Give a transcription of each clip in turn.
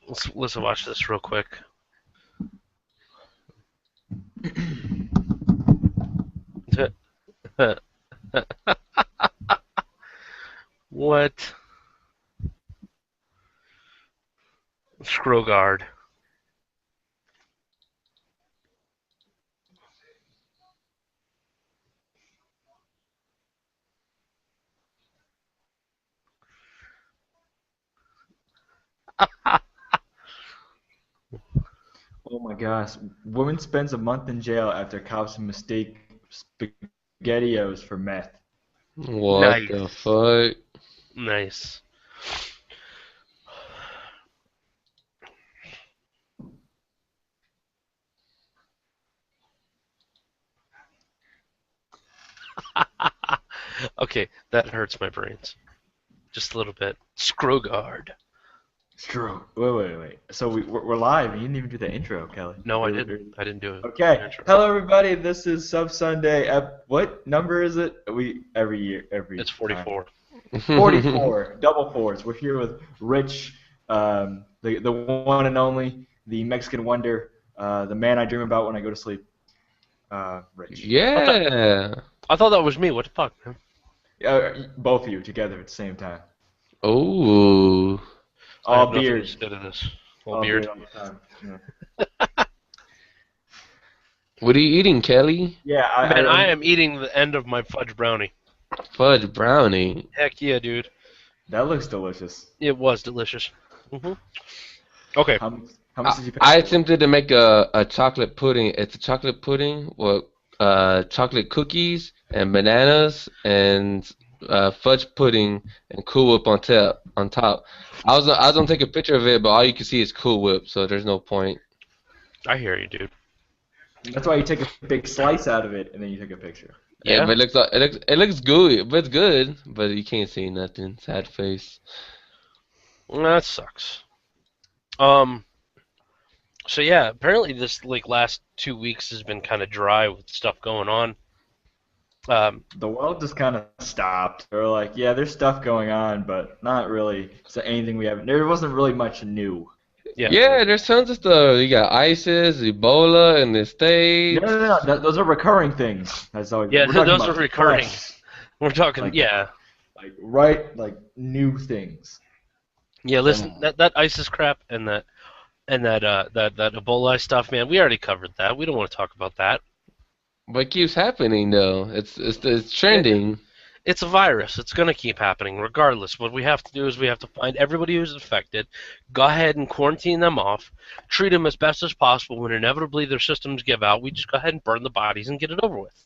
Let's watch this real quick. What? Scrogard. Oh my gosh. Woman spends a month in jail after cops mistake spaghettios for meth. What the Nice. fuck? Nice. Okay, that hurts my brains. Just a little bit. Scrogard. True. Wait. So we're live. You didn't even do the intro, Kelly. No, I didn't. I didn't do an Okay. intro. Hello, everybody. This is Sub Sunday. What number is it? We every year, every It's time. 44. 44, double fours. We're here with Rich, the one and only, the Mexican wonder, the man I dream about when I go to sleep. Rich. I thought Yeah. I thought that was me. What the fuck, man? Both of you together at the same time. Oh. I All have nothing to beard. say to this. All All beard beard. all the time. Yeah. What are you eating, Kelly? Yeah, Man, I am eating the end of my fudge brownie. Fudge brownie. Heck yeah, dude. that looks delicious. It was delicious. Okay. How much I, did you pay I for it? attempted to make a chocolate pudding. It's a chocolate pudding with chocolate cookies and bananas and fudge pudding and Cool Whip on top. I was gonna take a picture of it, but all you can see is Cool Whip, so there's no point. I hear you, dude. That's why you take a big slice out of it and then you take a picture. But Yeah? it looks good. But it's good, but you can't see nothing. Sad face. That sucks. Um, so yeah, apparently this like last 2 weeks has been kind of dry with stuff going on. The world just kind of stopped. They were like, yeah, there's stuff going on, but not really so anything we haven't. There wasn't really much new. Yeah. Yeah, there's tons of stuff. You got ISIS, Ebola in the No, States. no, no, no. Those are recurring things. That's always. Yeah, We're talking those are about recurring. fresh, We're talking, like, yeah. like new things. Yeah, And listen, that ISIS crap and that Ebola stuff, man, we already covered that. We don't want to talk about that. But it keeps happening though. It's It, trending. it's a virus. It's going to keep happening regardless. What we have to do is we have to find everybody who's infected, go ahead and quarantine them off, treat them as best as possible. When inevitably their systems give out, we just go ahead and burn the bodies and get it over with.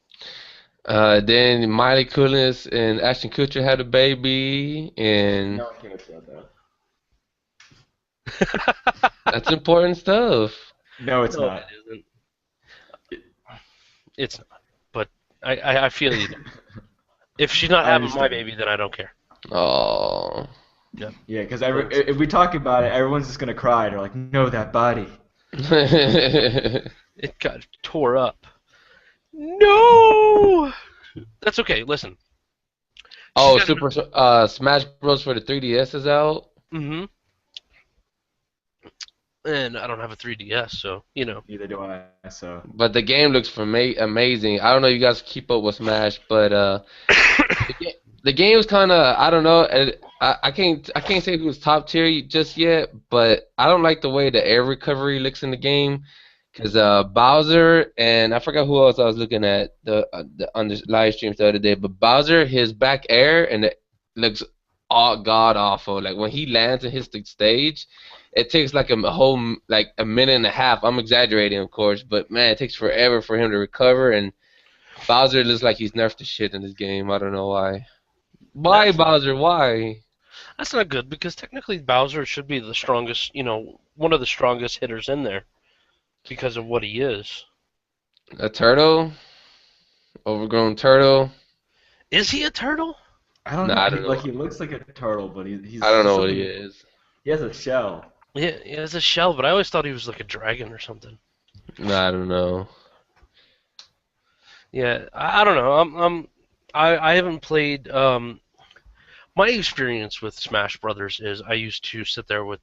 Then Miley Kunis and Ashton Kutcher had a baby, and no one cares about that. that's important stuff. No, it's No, it not. isn't. It's not. But I feel you. If she's not I having my understand. baby, then I don't care. Oh. Yeah. Yeah, because if we talk about it, everyone's just gonna cry. They're like, no, that body. It got tore up. No! That's okay. Listen. She's Oh, got Super Smash Bros. For the 3DS is out. mm-hmm. And I don't have a 3DS, so, you know. Neither do I. So But the game looks amazing. I don't know if you guys keep up with Smash, but the game's kind of I don't know. I can't say if it was top tier just yet, but I don't like the way the air recovery looks in the game. Cause Bowser and I forgot who else I was looking at on the live streams the other day, but Bowser his back air and it looks all god awful. Like when he lands and hits the stage, it takes like a whole like a minute and a half. I'm exaggerating, of course, but man, it takes forever for him to recover. And Bowser looks like he's nerfed the shit in this game. I don't know why. Why That's Bowser? Why? that's not good because technically Bowser should be the strongest, one of the strongest hitters in there because of what he is. A turtle? Overgrown turtle? Is he a turtle? I don't Nah, know. I He don't know. like he looks like a turtle, but I don't he's know what he something. is. He has a shell. Yeah, he has a shell, but I always thought he was like a dragon or something. Nah, I don't know. Yeah, I don't know. I haven't played. My experience with Smash Brothers is I used to sit there with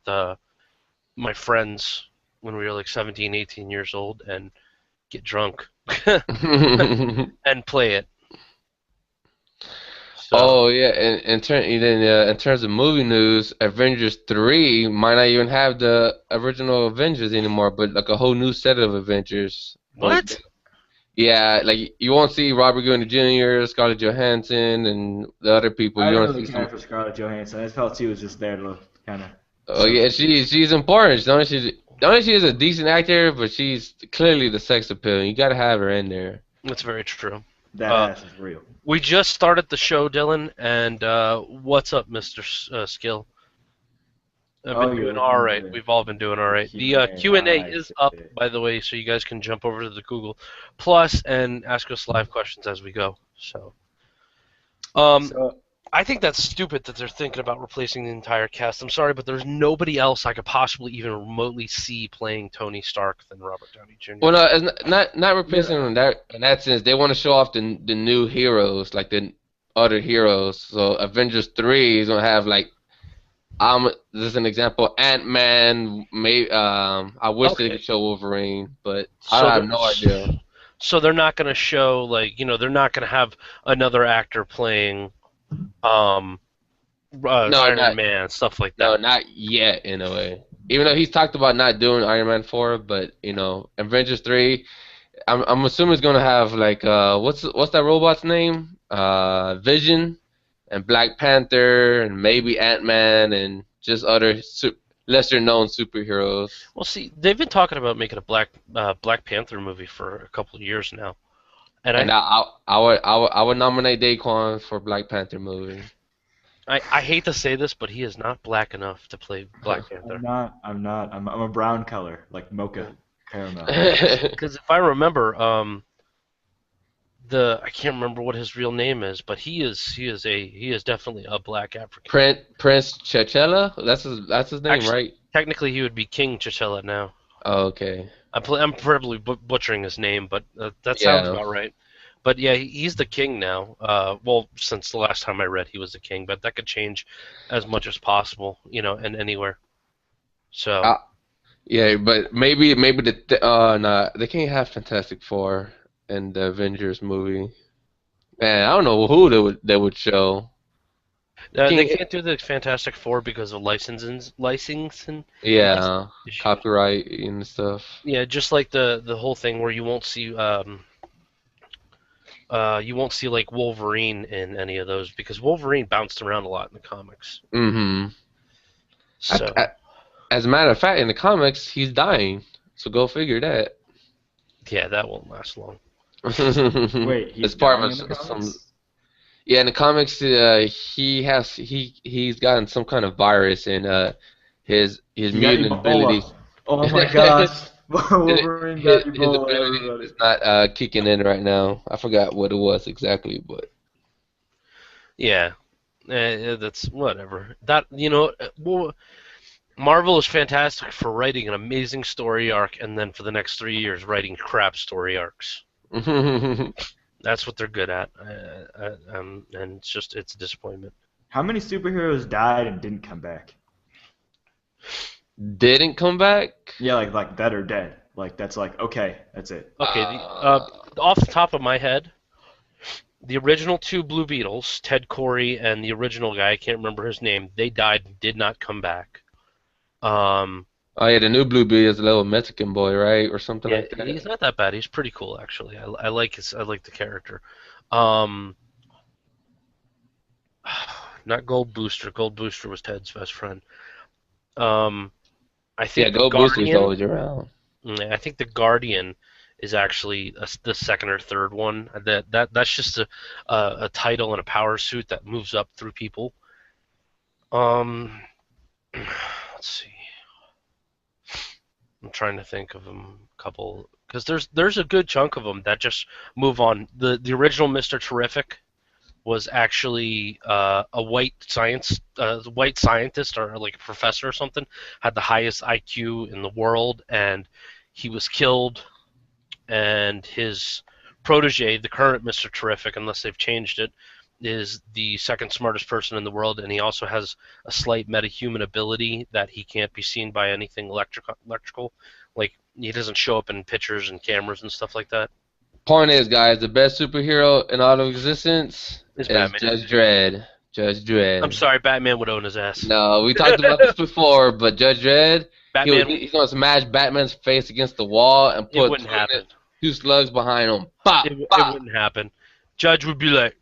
my friends when we were like 17, 18 years old and get drunk and play it. So Oh yeah, and in terms of movie news, Avengers 3 might not even have the original Avengers anymore, but like a whole new set of Avengers. what? Yeah, like you won't see Robert Downey Jr., Scarlett Johansson, and the other people. I You didn't don't really see care some. for Scarlett Johansson. I felt she was just there to kind of Oh soak yeah, some. she's important. She is a decent actor, but she's clearly the sex appeal. You gotta have her in there. That's very true. That Uh, ass is real. we just started the show, Dylan, and what's up, Mr. Skill? I've Oh, been you're doing all looking right. good. We've all been doing all right. The Q&A. Q&A I is see up, it. by the way, so you guys can jump over to the Google Plus and ask us live questions as we go. So, So, I think that's stupid that they're thinking about replacing the entire cast. I'm sorry, but there's nobody else I could possibly even remotely see playing Tony Stark than Robert Downey Jr. Well, no, it's not replacing yeah, them in that sense. They want to show off the new heroes, like the other heroes. So Avengers 3 is gonna have like this is an example. Ant-Man. May I wish they Okay, could show Wolverine, but so I have they're no idea. so they're not going to show like they're not going to have another actor playing um No, Iron not Man stuff like no, that. not yet in a way. Even though he's talked about not doing Iron Man 4, but Avengers 3. I'm assuming it's gonna have like what's that robot's name? Vision and Black Panther and maybe Ant-Man and just other lesser known superheroes. Well, see, they've been talking about making a Black Panther movie for a couple of years now, and And I would nominate Daquan for Black Panther movie. I hate to say this, but he is not black enough to play Black I'm Panther. not. I'm not. I'm a brown color, like mocha caramel. Because if I remember, the I can't remember what his real name is, but he is definitely a black African. Prince Chachella? That's his name, Actually, right? technically, he would be King T'Challa now. Oh, okay. I'm probably butchering his name, but that sounds Yeah. about right. But yeah, he's the king now. Well, since the last time I read, he was the king, but that could change as much as possible, and anywhere. So Uh, yeah, but maybe nah, they can't have Fantastic Four in the Avengers movie. Man, I don't know who they would show. they Can't, can't do the Fantastic Four because of licensing yeah, issues. copyright and stuff. Yeah, just like the whole thing where you won't see like Wolverine in any of those because Wolverine bounced around a lot in the comics. Mm-hmm. I, So I, as a matter of fact, in the comics, he's dying. So go figure that. yeah, that won't last long. Wait, he's It's part dying of in the some. comics? Yeah, in the comics, he's gotten some kind of virus, and his He got mutant abilities. Ebola. Oh my gosh. his, Wolverine got his Ebola, abilities everybody. is not kicking in right now. I forgot what it was exactly, but Yeah, that's whatever. Well, Marvel is fantastic for writing an amazing story arc, and then for the next 3 years writing crap story arcs. That's what they're good at, and it's a disappointment. How many superheroes died and didn't come back? didn't come back. Yeah, like dead or dead. Like that's like okay, that's it. Okay, Uh, off the top of my head, the original two Blue Beetles, Ted Corey and the original guy, I can't remember his name, they died and did not come back. Um, oh yeah, the new Blue Bee is a little Mexican boy, right, or something yeah, like he's that. not that bad. He's pretty cool actually. I like the character. Um, not Gold Booster. Gold Booster was Ted's best friend. Um, I Yeah, think the Go Booster's Guardian. always around. I think the Guardian is actually the second or third one. That's just a title and a power suit that moves up through people. Um, let's see. I'm trying to think of them a couple because there's a good chunk of them that just move on. The original Mister Terrific was actually a white scientist or like a professor or something, had the highest IQ in the world, and he was killed. And his protege, the current Mister Terrific, unless they've changed it, is the second smartest person in the world, and he also has a slight metahuman ability that he can't be seen by anything electrical. Like, he doesn't show up in pictures and cameras and stuff like that. Point is, guys, the best superhero in all of existence Is is Batman. Judge Dredd. Judge Dredd. I'm sorry, Batman would own his ass. No, we talked about this before, but Judge Dredd, Batman, he's gonna smash Batman's face against the wall and it put wouldn't happen. two slugs behind him. Bop, It bop. wouldn't happen. Judge would be like,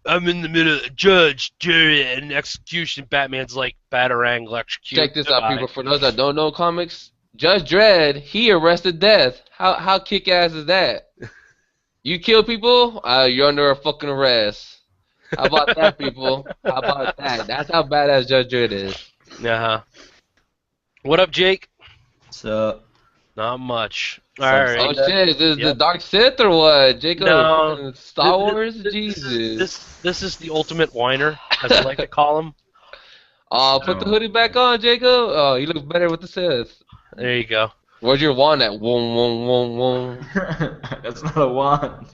I'm in the middle of judge, jury, and execution. Batman's like, Batarang, electrocute. Check this out, goodbye. people. For those that don't know comics, Judge Dredd, he arrested death. How kick-ass is that? You kill people, you're under a fucking arrest. How about that, people? How about that? That's how badass Judge Dredd is. Uh-huh. What up, Jake? So, Not much. So- All right. Oh shit, is this the Yep. Dark Sith or what? Jacob? No. Star Wars? This Jesus. is the ultimate whiner, as I like to call him. Oh, put the hoodie back on, Jacob. Oh, you look better with the Sith. There you go. Where's your wand at? Wong, wong, wong, wong. That's not a wand.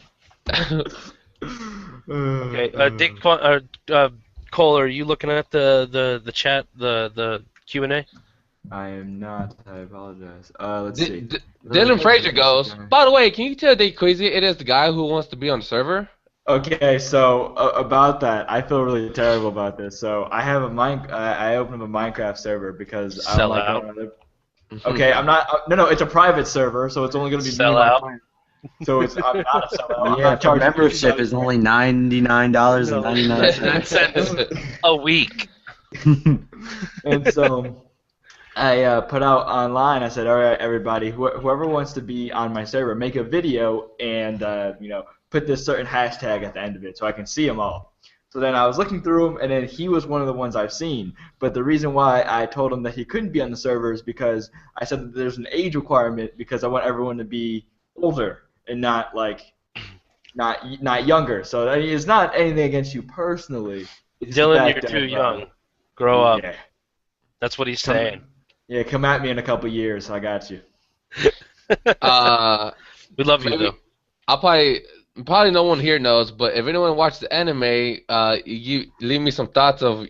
Okay, Dick Cole, are you looking at the chat, the Q&A? I am not. I apologize. Let's see. Dylan Frazier goes, by the way, can you tell Dave Crazy it is the guy who wants to be on the server? Okay, so about that, I feel really terrible about this. So I have I opened up a Minecraft server because I Sell don't like out. going on there. Okay, I'm not. No, it's a private server, so it's only going to be me Sell and my out. client. So it's I'm not a sellout. I'm yeah, not the charging membership anybody. is only $99.99. A week. And so I put out online. I said, all right, everybody, whoever wants to be on my server, make a video and put this certain hashtag at the end of it so I can see them all. So then I was looking through them, and then he was one of the ones I've seen. But the reason why I told him that he couldn't be on the server is because I said that there's an age requirement because I want everyone to be older and not younger. So I mean, it's not anything against you personally. It's the Dylan, fact you're too of, young. Grow up. Yeah. That's what he's saying. Yeah, come at me in a couple years. I got you. We love you, maybe- though. I'll probably no one here knows, but if anyone watches the anime, you leave me some thoughts of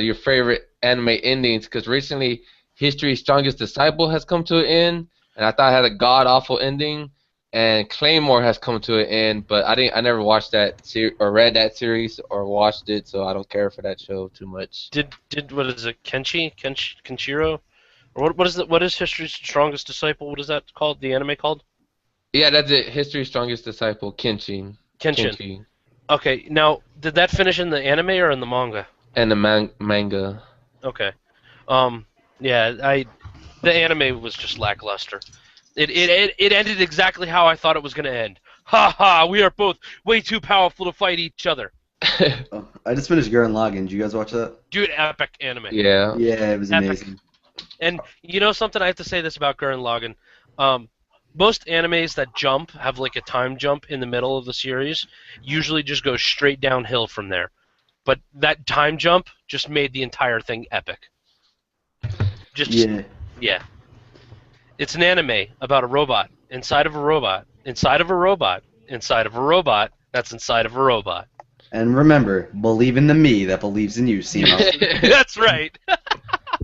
your favorite anime endings, because recently History's Strongest Disciple has come to an end, and I thought it had a god awful ending, and Claymore has come to an end, but I never watched that or read that series or watched it, so I don't care for that show too much. Did what is it? Kenshiro? Or what is History's Strongest Disciple? What is that called? The anime called? Yeah, that's it. History's Strongest Disciple, Kenshin. Kenshin. Okay, now did that finish in the anime or in the manga? And the manga. Okay. Yeah, the anime was just lackluster. It ended exactly how I thought it was gonna end. Ha ha! We are both way too powerful to fight each other. Oh, I just finished Gurren Lagann. Did you guys watch that? Dude, epic anime. Yeah. Yeah, it was Epic. amazing. And you know something? I have to say this about Gurren Lagann. Most animes that jump have like a time jump in the middle of the series. Usually just go straight downhill from there. But that time jump just made the entire thing epic. Just Yeah. It's an anime about a robot inside of a robot inside of a robot inside of a robot that's inside of a robot. And remember, believe in the me that believes in you, Simo. That's right.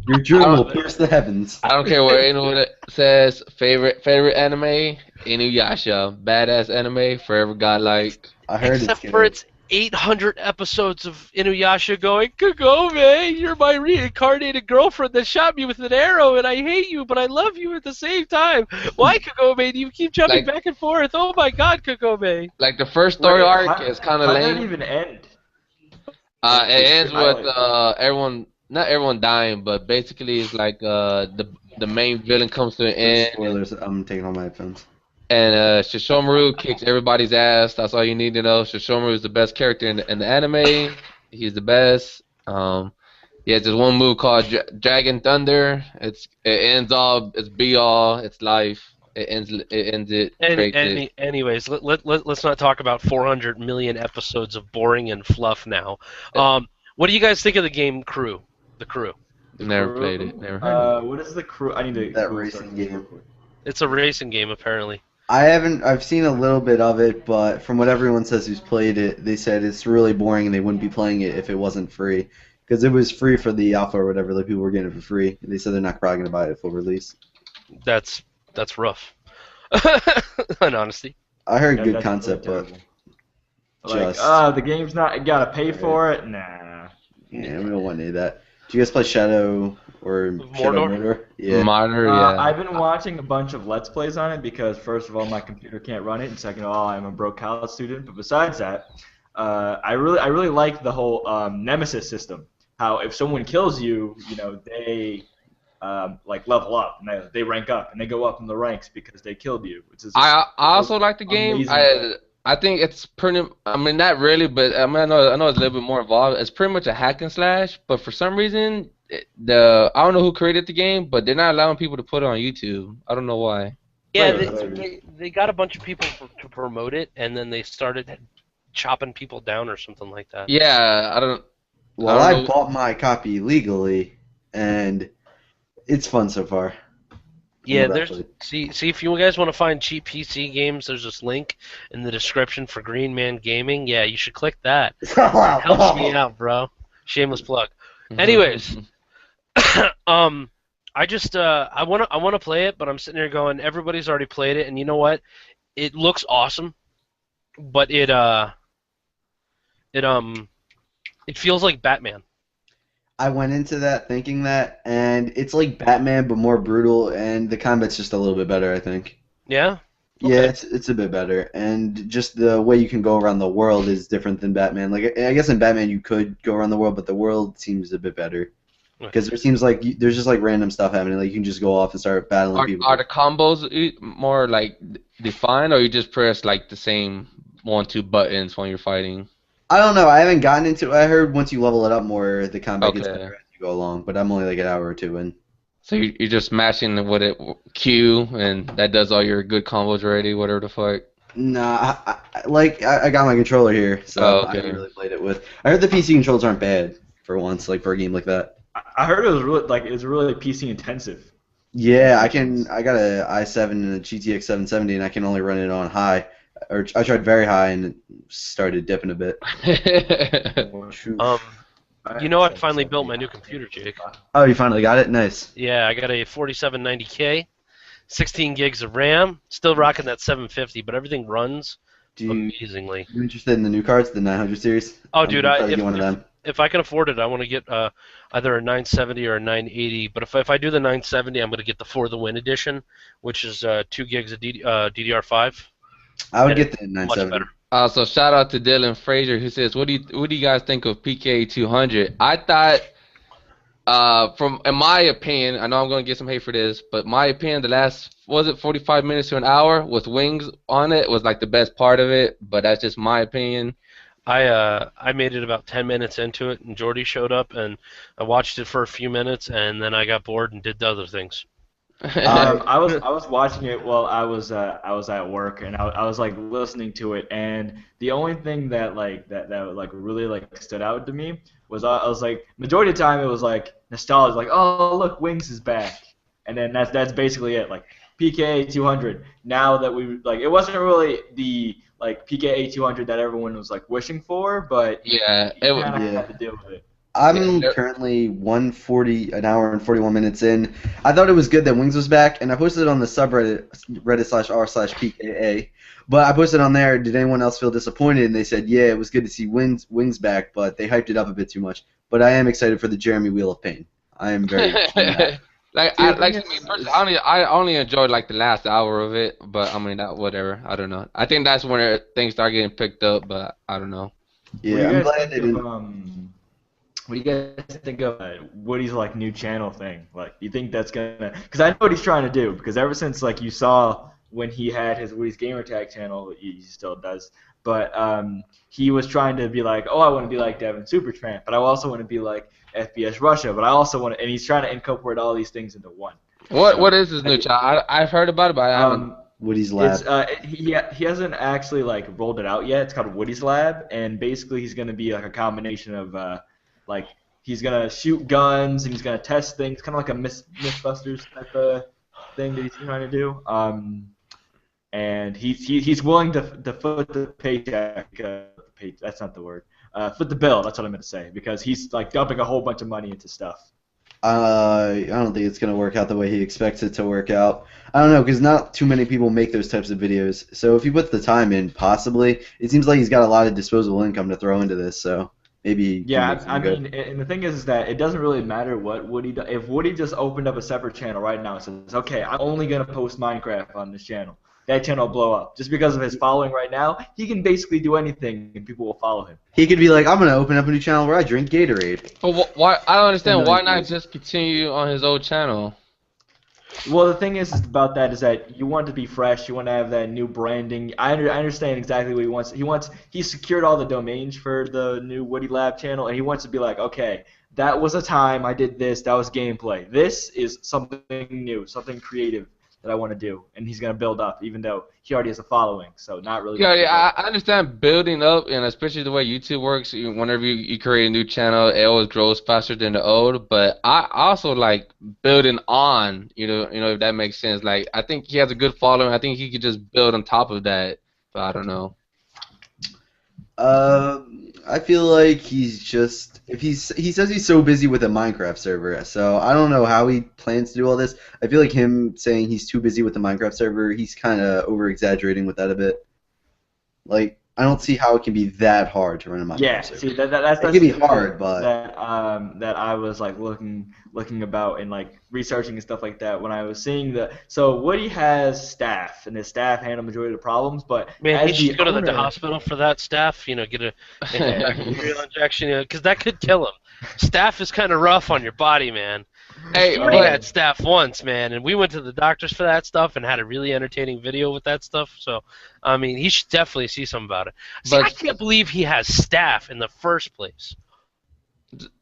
Your dream will pierce the heavens. I don't care what anyone says. Favorite anime, Inuyasha. Badass anime, forever godlike. I heard Except it's for good. its 800 episodes of Inuyasha going, Kagome, you're my reincarnated girlfriend that shot me with an arrow, and I hate you, but I love you at the same time. Why, Kagome, do you keep jumping Like- back and forth? Oh my god, Kagome. Like the first story Wait, arc how- is kind of How did lame. that even end? It ends I with like not everyone dying, but basically it's like the main villain comes to an end, Spoilers, I'm taking all my headphones. and Shishomaru kicks everybody's ass. That's all you need to know. Shishomaru is the best character in the anime. He's the best. Yeah, there's one move called Dragon Thunder. It ends all. It's be all. It's life. It ends it. creates it. Anyways, let's not talk about 400 million episodes of boring and fluff now. What do you guys think of the game Crew? The Crew. Never played it. Never heard of What is the crew? I need to. That Google racing search game. real quick. It's a racing game, apparently. I haven't. I've seen a little bit of it, but from what everyone says who's played it, they said it's really boring and they wouldn't be playing it if it wasn't free. Because it was free for the alpha or whatever, like people were getting it for free. They said they're not probably going to buy it at full release. That's rough. In honesty. I heard Yeah, good that's concept, really but terrible. Like, just the game's not. You gotta pay for it. Nah. yeah, we don't want any of that. Do you guys play Shadow or Shadow Mordor? Mordor? Yeah. Monitor, yeah. I've been watching a bunch of Let's Plays on it because, first of all, my computer can't run it, and second of all, I'm a broke college student. But besides that, I really like the whole Nemesis system. How if someone kills you, they like level up and they rank up and they go up in the ranks because they killed you. Which is I also like the game. amazing. I think it's pretty. I mean, not really, but I mean, I know it's a little bit more involved. It's pretty much a hack and slash, but for some reason, I don't know who created the game, but they're not allowing people to put it on YouTube. I don't know why. Yeah, Right. they got a bunch of people to promote it, and then they started chopping people down or something like that. Yeah, I don't. Well, I I don't know. bought my copy legally, and it's fun so far. Yeah, What I there's played. see if you guys want to find cheap PC games, there's this link in the description for Green Man Gaming. Yeah, you should click that. It helps me out, bro. Shameless plug. Anyways, I just I wanna play it, but I'm sitting here going, everybody's already played it, and you know what? It looks awesome, but it feels like Batman. I went into that thinking that, and it's like Batman but more brutal, and the combat's just a little bit better, I think. Yeah. Yeah, Okay. it's a bit better, and just the way you can go around the world is different than Batman. Like I guess in Batman you could go around the world, but the world seems a bit better because there seems like there's just like random stuff happening. Like you can just go off and start battling people. Are the combos more like defined, or you just press like the same 1, 2 buttons when you're fighting? I don't know. I haven't gotten into it. I heard once you level it up more, the combat gets Okay. better as you go along. But I'm only like an hour or two in. So you're just mashing with it Q, and that does all your good combos already, whatever the fuck. Nah, I got my controller here, so Oh, I okay. haven't really played it with. I heard the PC controls aren't bad for once, like for a game like that. I heard it was really PC intensive. Yeah, I got a i7 and a GTX 770, and I can only run it on high. Or I tried very high and it started dipping a bit. Shoot. You know, I finally built my new computer, Jake. Oh, you finally got it? Nice. Yeah, I got a 4790K, 16 gigs of RAM, still rocking that 750, but everything runs You amazingly. interested in the new cards, the 900 series? Oh, I'm dude, gonna try to get one of them. if I can afford it, I want to get either a 970 or a 980. But if I do the 970, I'm going to get the For the Win edition, which is 2 gigs of DDR5. I would Yeah, get the Much 970. better. So shout out to Dylan Frazier who says, what do you guys think of PK 200? I thought, in my opinion, I know I'm gonna get some hate for this, but my opinion, the last 45 minutes to an hour with wings on it was like the best part of it. But that's just my opinion. I made it about 10 minutes into it, and Jordy showed up, and I watched it for a few minutes, and then I got bored and did the other things. I was watching it while I was at work, and I was like listening to it, and the only thing that really like stood out to me was I was like, majority of the time it was like nostalgia, like, oh look, Wings is back, and then that's basically it, like PK 200. Now that we like, it wasn't really the like PK 200 that everyone was like wishing for, but Yeah, you it, kind of Yeah. had to deal with it. I'm Yeah. currently an hour and 41 minutes in. I thought it was good that Wings was back, and I posted it on the subreddit, reddit/r/PKA. But I posted on there, did anyone else feel disappointed? And they said, yeah, it was good to see Wings back, but they hyped it up a bit too much. But I am excited for the Jeremy Wheel of Pain. I am very I only enjoyed like the last hour of it, but I mean whatever. I don't know. I think that's when things start getting picked up, but I don't know. Yeah, I'm glad they didn't. What do you guys think of Woody's like new channel thing? Like, you think that's gonna? Because I know what he's trying to do. Because ever since like you saw when he had his Woody's Gamertag channel, he still does. But he was trying to be like, oh, I want to be like Devin Supertramp, but I also want to be like FPS Russia, but I also want to, and he's trying to incorporate all these things into one. What is this new channel? I've heard about it, but I haven't. Woody's Lab. It's he hasn't actually like rolled it out yet. It's called Woody's Lab, and basically he's gonna be like a combination of like he's gonna shoot guns and he's gonna test things, kind of like a Mythbusters type of thing that he's trying to do. and he's willing to foot the paycheck. That's not the word. Foot the bill. That's what I meant to say, because he's like dumping a whole bunch of money into stuff. I don't think it's gonna work out the way he expects it to work out. I don't know, because not too many people make those types of videos. So if he puts the time in, possibly. It seems like he's got a lot of disposable income to throw into this, so maybe. Yeah, I mean, and the thing is that it doesn't really matter what Woody does. If Woody just opened up a separate channel right now and says, okay, I'm only gonna post Minecraft on this channel, that channel will blow up. Just because of his following right now, he can basically do anything and people will follow him. He could be like, I'm gonna open up a new channel where I drink Gatorade. But why? I don't understand. Why not just continue on his old channel? Well, the thing is about that is that you want to be fresh. You want to have that new branding. I understand exactly what he wants. He's secured all the domains for the new Woody Lab channel, and he wants to be like, okay, that was a time I did this. That was gameplay. This is something new, something creative that I want to do, and he's gonna build up, even though he already has a following. So not really. Yeah, I understand building up, and especially the way YouTube works. Whenever you create a new channel, it always grows faster than the old. But I also like building on. You know, if that makes sense. Like, I think he has a good following. I think he could just build on top of that. But I don't know. I feel like he's just he says he's so busy with a Minecraft server, so I don't know how he plans to do all this. I feel like him saying he's too busy with the Minecraft server, he's kind of over exaggerating with that a bit. Like, I don't see how it can be that hard to run a Minecraft server. See that's it can be hard, but that I was like looking about and like researching and stuff like that when I was seeing so Woody has staff and his staff handle the majority of the problems, but man, he as should go to owner, the hospital for that staff. Get a real injection, because that could kill him. Staph is kind of rough on your body, man. Hey, I had staph once, man, and we went to the doctors for that stuff and had a really entertaining video with that stuff. So, I mean, he should definitely see something about it. See, I can't believe he has staph in the first place.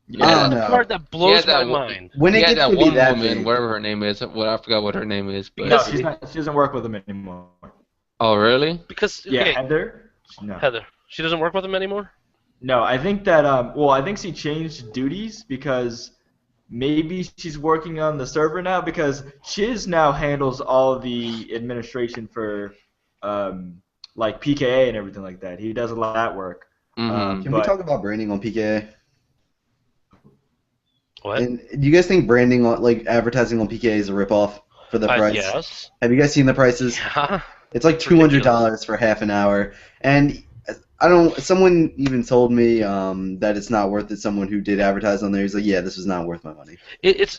Yeah, the part that blows my mind. When it gets that to be one that woman, big. whatever her name is, I forgot what her name is. But No, she doesn't work with him anymore. Oh, really? Because Yeah, Heather. No. Heather, she doesn't work with him anymore. No, I think that I think she changed duties because maybe she's working on the server now, because Chiz now handles all the administration for like PKA and everything like that. He does a lot of that work. Mm-hmm. Can we talk about branding on PKA? What? And do you guys think branding on, like, advertising on PKA is a ripoff for the price? Yes. Have you guys seen the prices? Yeah. It's like $200 for half an hour, and someone even told me that it's not worth it. Someone who did advertise on there, he's like, yeah, this is not worth my money.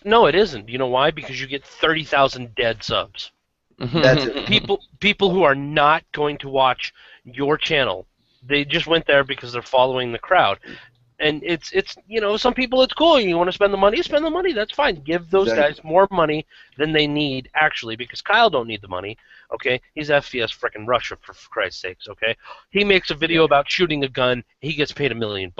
No, it isn't. You know why? Because you get 30,000 dead subs. That's it. People who are not going to watch your channel, they just went there because they're following the crowd. And it's some people, it's cool. You want to spend the money, that's fine. Give those guys more money than they need, actually, because Kyle don't need the money, okay? He's FPS frickin' Russia, for Christ's sakes, okay? He makes a video about shooting a gun, he gets paid $1 million.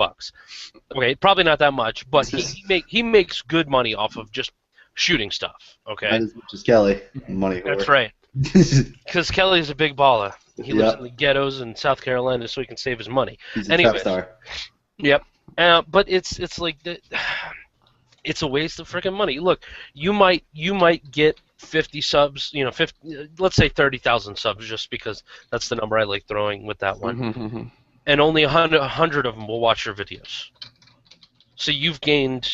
Okay, probably not that much, but he makes good money off of just shooting stuff, okay? Not as much as Kelly. Money whore. That's right. Because Kelly's a big baller. He lives in the ghettos in South Carolina so he can save his money. He's a trap star. Yep. But it's like it's a waste of freaking money. Look, you might get 50 subs, 50, let's say 30,000 subs, just because that's the number I like throwing with that one, and only 100 of them will watch your videos. So you've gained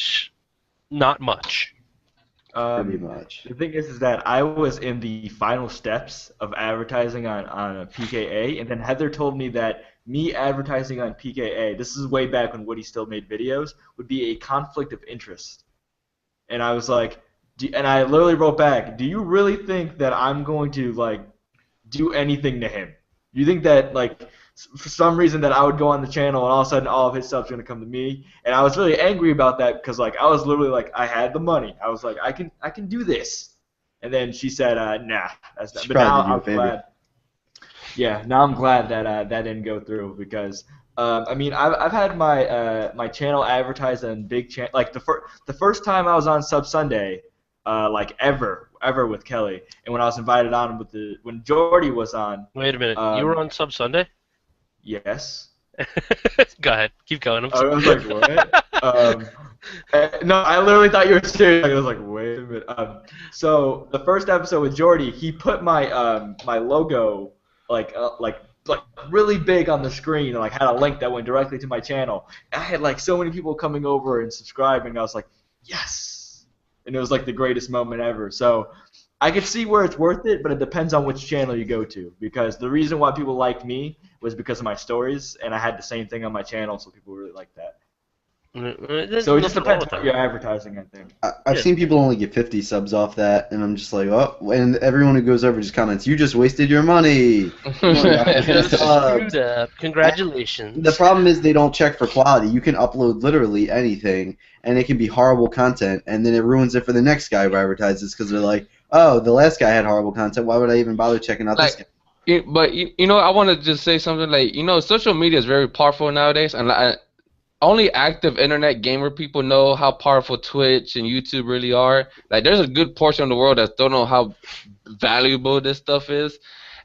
not much. Pretty much. The thing is that I was in the final steps of advertising on a PKA, and then Heather told me that me advertising on PKA, this is way back when Woody still made videos, would be a conflict of interest. And I was like, and I literally wrote back, do you really think that I'm going to, like, do anything to him? You think that, like, for some reason that I would go on the channel and all of a sudden all of his stuff's going to come to me? And I was really angry about that because, like, I was literally like, I had the money. I was like, I can do this. And then she said, nah. That's not. But now I'm glad. Yeah, now I'm glad that that didn't go through because I mean I've had my my channel advertised on big channel, like the first time I was on Sub Sunday, like ever with Kelly, and when I was invited on when Jordy was on. Wait a minute, you were on Sub Sunday? Yes. Go ahead. Keep going. I'm I sorry. was like, what? No, I literally thought you were serious. I was like, wait a minute. So the first episode with Jordy, he put my my logo like really big on the screen, and like had a link that went directly to my channel. And I had like so many people coming over and subscribing. I was like, yes, and it was like the greatest moment ever. So I could see where it's worth it, but it depends on which channel you go to. Because the reason why people liked me was because of my stories, and I had the same thing on my channel, so people really liked that. There's So it just nothing wrong depends with on what that. you're advertising, I think. I've seen people only get 50 subs off that, and I'm just like, oh, and everyone who goes over just comments, you just wasted your money. Screwed up. Congratulations. The problem is they don't check for quality. You can upload literally anything, and it can be horrible content, and then it ruins it for the next guy who advertises because they're like, oh, the last guy had horrible content. Why would I even bother checking out this guy? But you know, I want to just say something like, you know, social media is very powerful nowadays, and only active internet gamer people know how powerful Twitch and YouTube really are. Like, there's a good portion of the world that don't know how valuable this stuff is.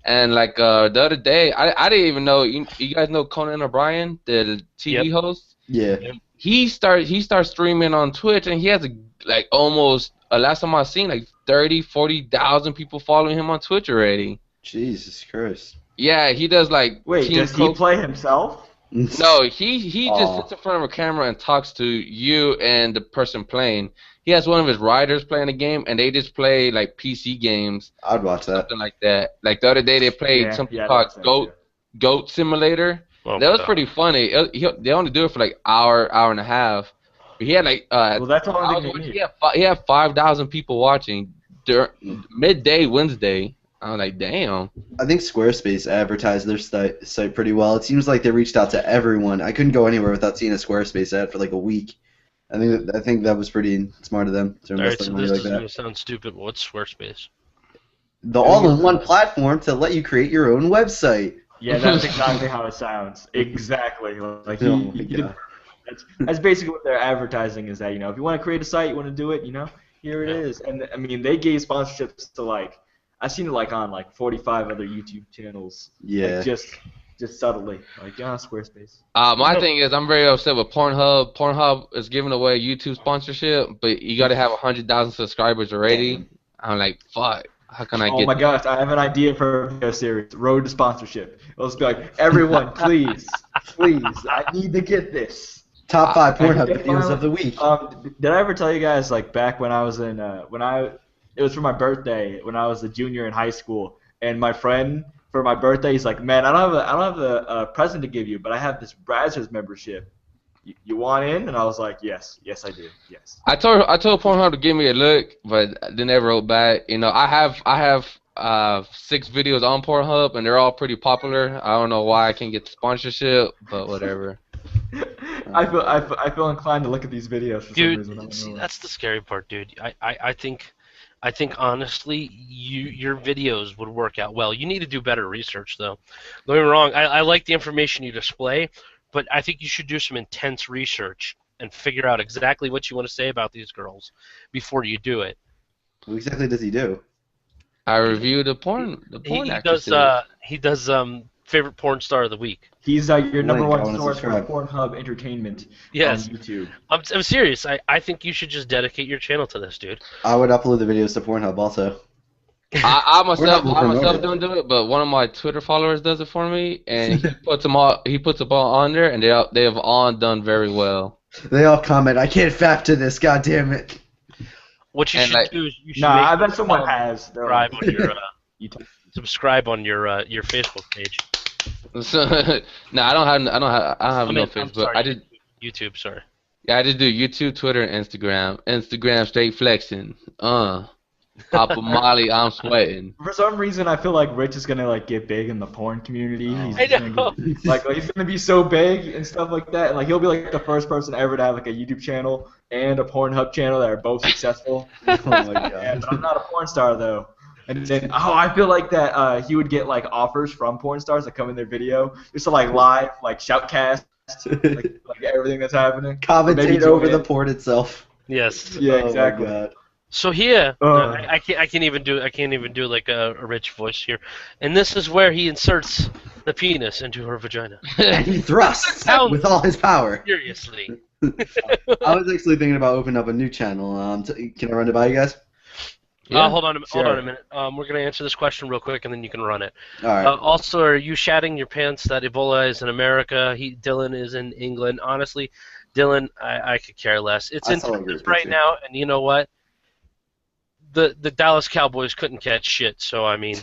And like the other day, I didn't even know. You guys know Conan O'Brien, the TV host? Yeah. He started streaming on Twitch, and he has like almost last time I seen like 40,000 people following him on Twitch already. Jesus Christ. Yeah, he does like. Wait, does he play himself? No, he just sits in front of a camera and talks to you and the person playing. He has one of his writers playing the game, and they just play like PC games. I'd watch that. Something like that. Like the other day, they played something called Goat Simulator. Oh, that was pretty funny. They only do it for like hour and a half. But he had like well, that's all they need. he had 5,000 people watching during midday Wednesday. I was like, damn. I think Squarespace advertised their site pretty well. It seems like they reached out to everyone. I couldn't go anywhere without seeing a Squarespace ad for like a week. I think that was pretty smart of them to invest so money this like is that. going to sound stupid, but what's Squarespace? The all-in-one platform to let you create your own website. Yeah, that's exactly how it sounds. Exactly. Like Oh my God. that's basically what they're advertising is that, you know, if you want to create a site, you want to do it, you know, here it is. And I mean, they gave sponsorships to like, I've seen it like on like 45 other YouTube channels. Yeah. Like, just subtly, like, yeah, Squarespace. My thing is, I'm very upset with Pornhub. Pornhub is giving away YouTube sponsorship, but you got to have 100,000 subscribers already. I'm like, fuck. How can I get? Oh my gosh, I have an idea for a video series, Road to Sponsorship. Let's be like, everyone, please, I need to get this. Top 5 Pornhub videos of the week. Did I ever tell you guys, like, back when I was in, it was for my birthday when I was a junior in high school, and my friend for my birthday, he's like, man, I don't have a present to give you, but I have this Brazzers membership. You want in? And I was like, yes, I do, yes. I told Pornhub to give me a look, but they never wrote back. You know, I have 6 videos on Pornhub, and they're all pretty popular. I don't know why I can't get the sponsorship, but whatever. I feel inclined to look at these videos for some reason. Dude, see, that's the scary part, dude. I think honestly, your videos would work out well. You need to do better research, though. Don't get me wrong. I like the information you display, but I think you should do some intense research and figure out exactly what you want to say about these girls before you do it. What exactly does he do? I reviewed the porn He does favorite porn star of the week. He's your number Link, I one wanna source for subscribe. Pornhub entertainment Yes. on YouTube. I'm serious. I think you should just dedicate your channel to this, dude. I would upload the videos to Pornhub also. I We're not myself promoted. don't do it, but one of my Twitter followers does it for me, and he puts them all on there, and they have all done very well. They all comment, I can't fap to this, god damn it. What you And, should like- do is you should Nah, I make bet someone has. They're subscribe like, on your YouTube. subscribe on your Facebook page. So, no, I don't have no I'm Facebook. sorry, I just YouTube. Sorry. I just do YouTube, Twitter, and Instagram. Instagram straight flexing. Papa Molly, I'm sweating. For some reason, I feel like Rich is gonna like get big in the porn community. He's I just know. gonna get- like he's gonna be so big and stuff like that. And, like he'll be like the first person ever to have like a YouTube channel and a Pornhub channel that are both successful. Oh my god. And I'm not a porn star though. And then I feel like that he would get like offers from porn stars that come in their video just to like live like shoutcast like everything that's happening. Commentate Maybe over join the in. porn itself. Yes. Yeah, Oh my exactly. god. So here, Ugh. I can't even do like a rich voice here, and this is where he inserts the penis into her vagina. And he thrusts Sounds with all his power. seriously. I was actually thinking about opening up a new channel. Can I run it by you guys? Yeah. Hold on a sure. minute. We're gonna answer this question real quick, and then you can run it. All right. Also, are you shatting your pants that Ebola is in America? Dylan is in England. Honestly, Dylan, I could care less. It's I in saw a Texas great right picture. now, and you know what? The Dallas Cowboys couldn't catch shit, so I mean,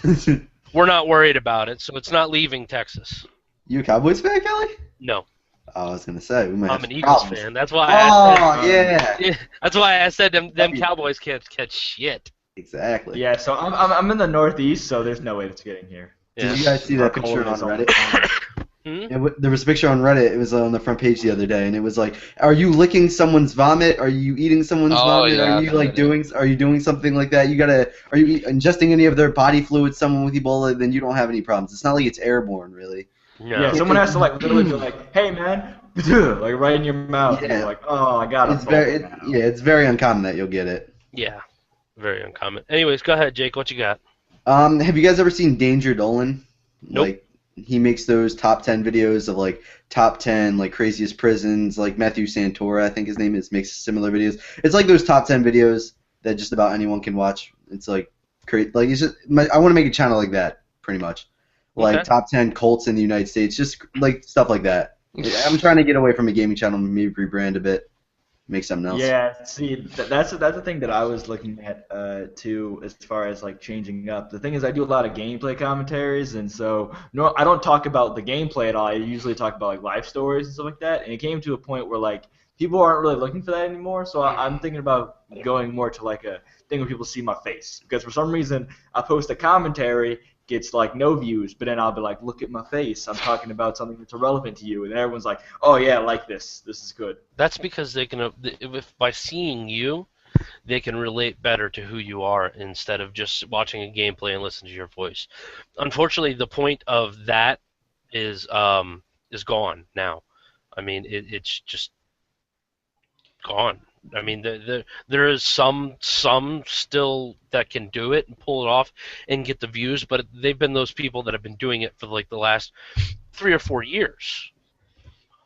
we're not worried about it. So it's not leaving Texas. You a Cowboys fan, Kelly? No, I was gonna say we might have I'm an some Eagles problems. fan. That's why I Oh said. yeah, That's why I said them Cowboys can't catch shit. exactly. Yeah, so I'm in the Northeast, so there's no way it's getting here. Yeah. Did you guys see that How picture cold on is all Reddit? the time. There was a picture on Reddit. It was on the front page the other day, and it was like, "Are you licking someone's vomit? Are you eating someone's Oh, vomit? yeah, Are I've you seen like it. doing? Are you doing something like that? Are you ingesting any of their body fluids? Someone with Ebola, then you don't have any problems. It's not like it's airborne, really. No. Yeah, someone has to like literally be like, "Hey man," like right in your mouth, and Yeah. you're like, "Oh, I got It's very, it's very uncommon that you'll get it. Yeah. Very uncommon. Anyways, go ahead, Jake. What you got? Have you guys ever seen Danger Dolan? Nope. Like, he makes those top 10 videos of like top 10 like craziest prisons. Like Matthew Santora, I think his name is, makes similar videos. It's like those top 10 videos that just about anyone can watch. It's like great. Like it's just I want to make a channel like that, pretty much. Like Okay. top 10 cults in the United States, just like stuff like that. I'm trying to get away from a gaming channel and maybe rebrand a bit, make something else. Yeah, see, that's the thing that I was looking at too, as far as like changing up. The thing is, I do a lot of gameplay commentaries, and so no, I don't talk about the gameplay at all. I usually talk about like life stories and stuff like that. And it came to a point where like people aren't really looking for that anymore. So I'm thinking about going more to like a thing where people see my face, because for some reason I post a commentary, gets like no views, but then I'll be like, look at my face. I'm talking about something that's irrelevant to you, and everyone's like, oh yeah, I like this. This is good. That's because they can, if by seeing you, they can relate better to who you are instead of just watching a gameplay and listen to your voice. Unfortunately, the point of that is gone now. I mean, it's just gone. I mean, there is some still that can do it and pull it off and get the views, but they've been those people that have been doing it for like the last 3 or 4 years.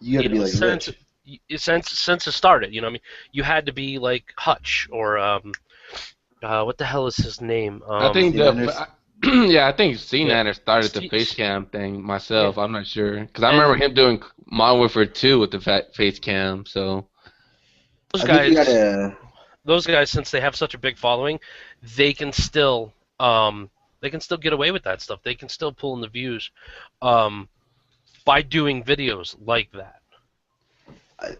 You got to be like since rich. since it started, you know, what I mean, you had to be like Hutch or what the hell is his name? I think Steve yeah, I think CNANer started the Steve- face cam thing myself. I'm not sure because I remember him doing Modern Warfare 2 with the face cam. So those I think you guys, gotta. those guys, since they have such a big following, they can still get away with that stuff. They can still pull in the views by doing videos like that.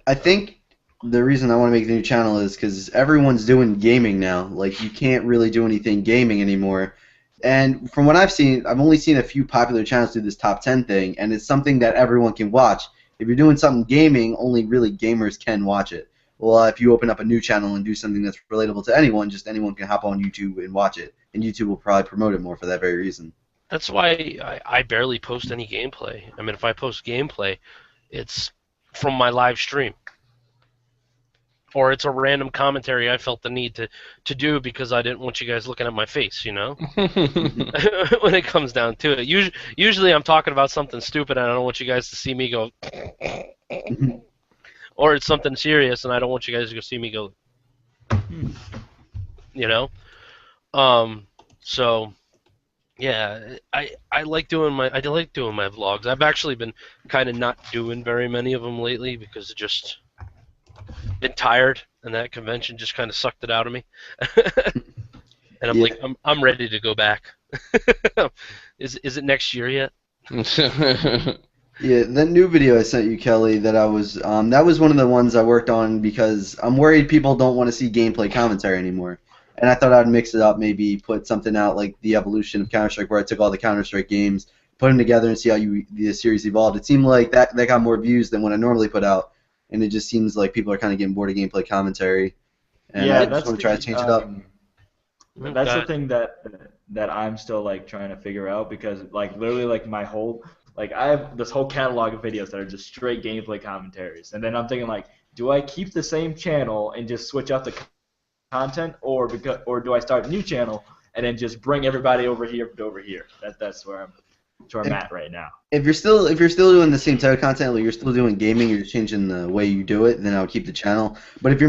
I think the reason I want to make a new channel is because everyone's doing gaming now. Like, you can't really do anything gaming anymore. And from what I've seen, I've only seen a few popular channels do this top 10 thing, and it's something that everyone can watch. If you're doing something gaming, only really gamers can watch it. Well, if you open up a new channel and do something that's relatable to anyone, just anyone can hop on YouTube and watch it. And YouTube will probably promote it more for that very reason. That's why I barely post any gameplay. I mean, if I post gameplay, it's from my live stream. Or it's a random commentary I felt the need to do because I didn't want you guys looking at my face, you know? When it comes down to it. Usually I'm talking about something stupid and I don't want you guys to see me go... or it's something serious and I don't want you guys to go see me go... You know? So... Yeah, I like doing my vlogs. I've actually been kind of not doing very many of them lately because it just been tired, and that convention just kind of sucked it out of me. And I'm Yeah. like, I'm ready to go back. Is it next year yet? Yeah, that new video I sent you, Kelly, that was one of the ones I worked on because I'm worried people don't want to see gameplay commentary anymore. And I thought I'd mix it up, maybe put something out like the evolution of Counter-Strike, where I took all the Counter-Strike games, put them together, and see how the series evolved. It seemed like that got more views than what I normally put out, and it just seems like people are kind of getting bored of gameplay commentary. And yeah, I that's just want to try to change it up. That's Okay. the thing that I'm still like trying to figure out, because like literally like my whole like I have this whole catalog of videos that are just straight gameplay commentaries, and then I'm thinking like, do I keep the same channel and just switch out the content, or do I start a new channel and then just bring everybody over here to over here? That's where I'm at right now. If you're still doing the same type of content, like you're still doing gaming, you're changing the way you do it, then I would keep the channel. But if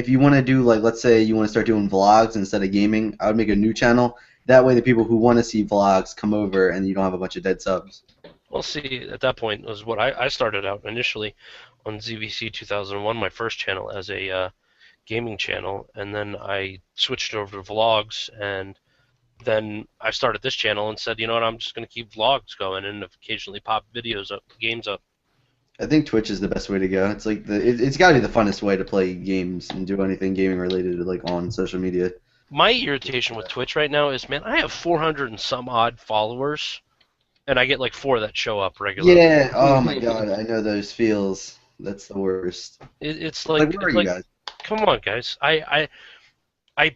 you want to do, like, let's say you want to start doing vlogs instead of gaming, I would make a new channel. That way the people who want to see vlogs come over and you don't have a bunch of dead subs. Well, see, at that point was what I started out initially on ZVC 2001, my first channel, as a gaming channel, and then I switched over to vlogs, and then I started this channel and said, you know what, I'm just going to keep vlogs going and occasionally pop videos up, games up. I think Twitch is the best way to go. It's like it's got to be the funnest way to play games and do anything gaming related, like on social media. My irritation with Twitch right now is, man, I have 400 and some odd followers, and I get like 4 that show up regularly. Yeah. Oh my God, I know those feels. That's the worst. It's like, where are you guys? Come on, guys. I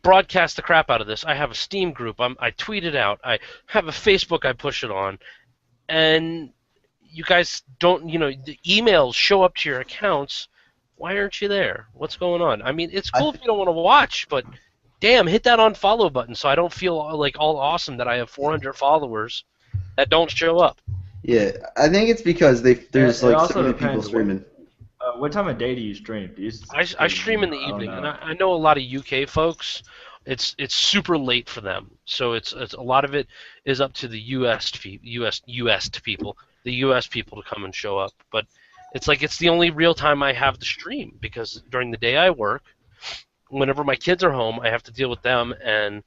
broadcast the crap out of this. I have a Steam group. I tweet it out. I have a Facebook I push it on. And you guys don't, the emails show up to your accounts. Why aren't you there? What's going on? I mean, it's cool if you don't want to watch, but damn, hit that unfollow button so I don't feel like all awesome that I have 400 followers that don't show up. Yeah, I think it's because there's like so many people streaming. What time of day do you stream? I stream in the evening, and I know a lot of UK folks. It's super late for them, so it's a lot of it is up to the US people, the US people to come and show up. But it's like it's the only real time I have to stream, because during the day I work. Whenever my kids are home, I have to deal with them and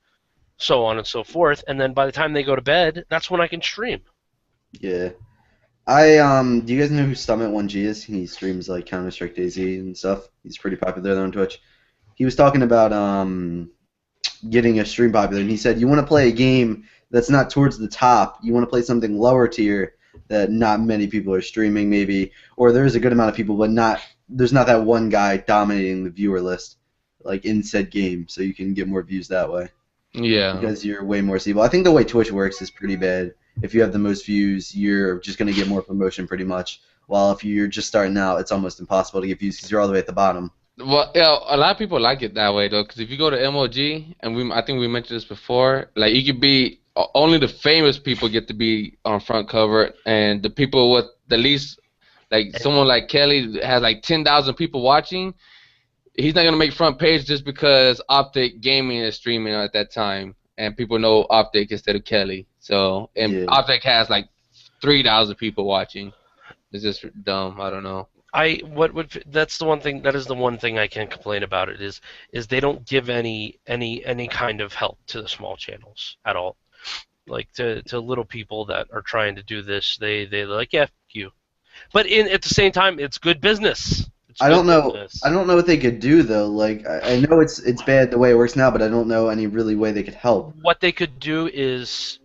so on and so forth. And then by the time they go to bed, that's when I can stream. Yeah. Do you guys know who Summit1G is? He streams like Counter-Strike DayZ and stuff. He's pretty popular there on Twitch. He was talking about getting a stream popular, and he said you want to play a game that's not towards the top. You want to play something lower tier that not many people are streaming, maybe, or there's a good amount of people, but there's not that one guy dominating the viewer list, like in said game, so you can get more views that way. Yeah. Because you're way more stable. I think the way Twitch works is pretty bad. If you have the most views, you're just going to get more promotion pretty much. While if you're just starting out, it's almost impossible to get views because you're all the way at the bottom. Well, yeah, a lot of people like it that way though, because if you go to MOG, and I think we mentioned this before, like you could be only the famous people get to be on front cover, and the people with the least, like someone like Kelly has like 10,000 people watching. He's not gonna make front page just because Optic Gaming is streaming at that time, and people know Optic instead of Kelly. So, and Optic has like 3,000 people watching. It's just dumb. I don't know. That's the one thing. That is the one thing I can complain about it is they don't give any kind of help to the small channels at all. Like to little people that are trying to do this, they're like, yeah, f you. But at the same time, it's good business. I don't know what they could do though. Like I know it's bad the way it works now, but I don't know any really way they could help. What they could do is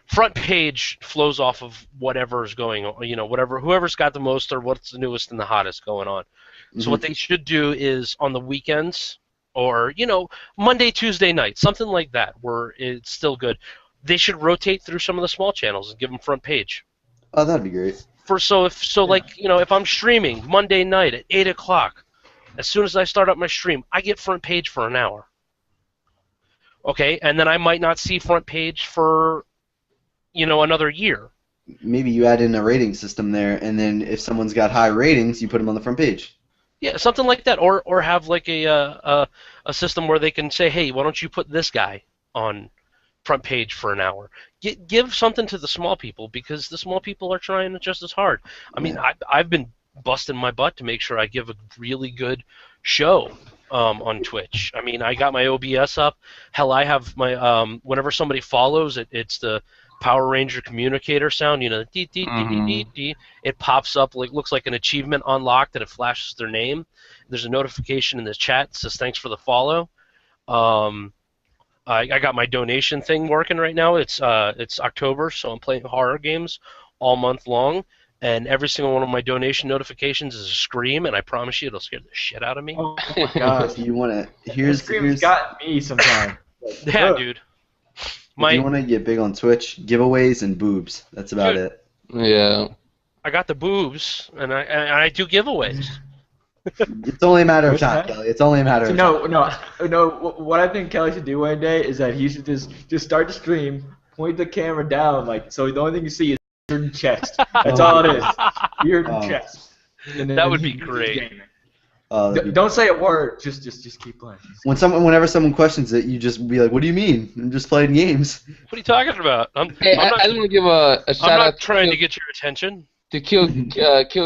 front page flows off of whatever is going on, whoever's got the most or what's the newest and the hottest going on. Mm-hmm. So what they should do is on the weekends or Monday, Tuesday night, something like that, where it's still good. They should rotate through some of the small channels and give them front page. Oh, that'd be great. If I'm streaming Monday night at 8 o'clock, as soon as I start up my stream, I get front page for an hour. Okay, and then I might not see front page for, another year. Maybe you add in a rating system there, and then if someone's got high ratings, you put them on the front page. Yeah, something like that, or have like a system where they can say, hey, why don't you put this guy on front page for an hour? Give something to the small people, because the small people are trying just as hard. I mean, I've been busting my butt to make sure I give a really good show on Twitch. I mean, I got my OBS up. Hell, I have my whenever somebody follows it, it's the Power Ranger communicator sound. Dee, dee, dee, dee, dee, dee. It pops up, looks like an achievement unlocked, and it flashes their name. There's a notification in the chat that says thanks for the follow. I got my donation thing working right now. It's October, so I'm playing horror games all month long, and every single one of my donation notifications is a scream, and I promise you it'll scare the shit out of me. Oh my gosh. You want to? Here's got me sometimes. Yeah, dude. If you want to get big on Twitch, giveaways and boobs. That's about it. Yeah. I got the boobs, and I do giveaways. It's only a matter of What's time, that? Kelly. It's only a matter of time. No. What I think Kelly should do one day is that he should just start the stream, point the camera down, like so the only thing you see is beard and chest. That's all it is. Beard and Oh. chest. And then That would be he's great. gaming. That'd be- Don't say a word. Just keep playing. Whenever someone questions it, you just be like, "What do you mean? I'm just playing games." What are you talking about? Hey, I'm I just want to give a shout not out trying to get your attention. to Kill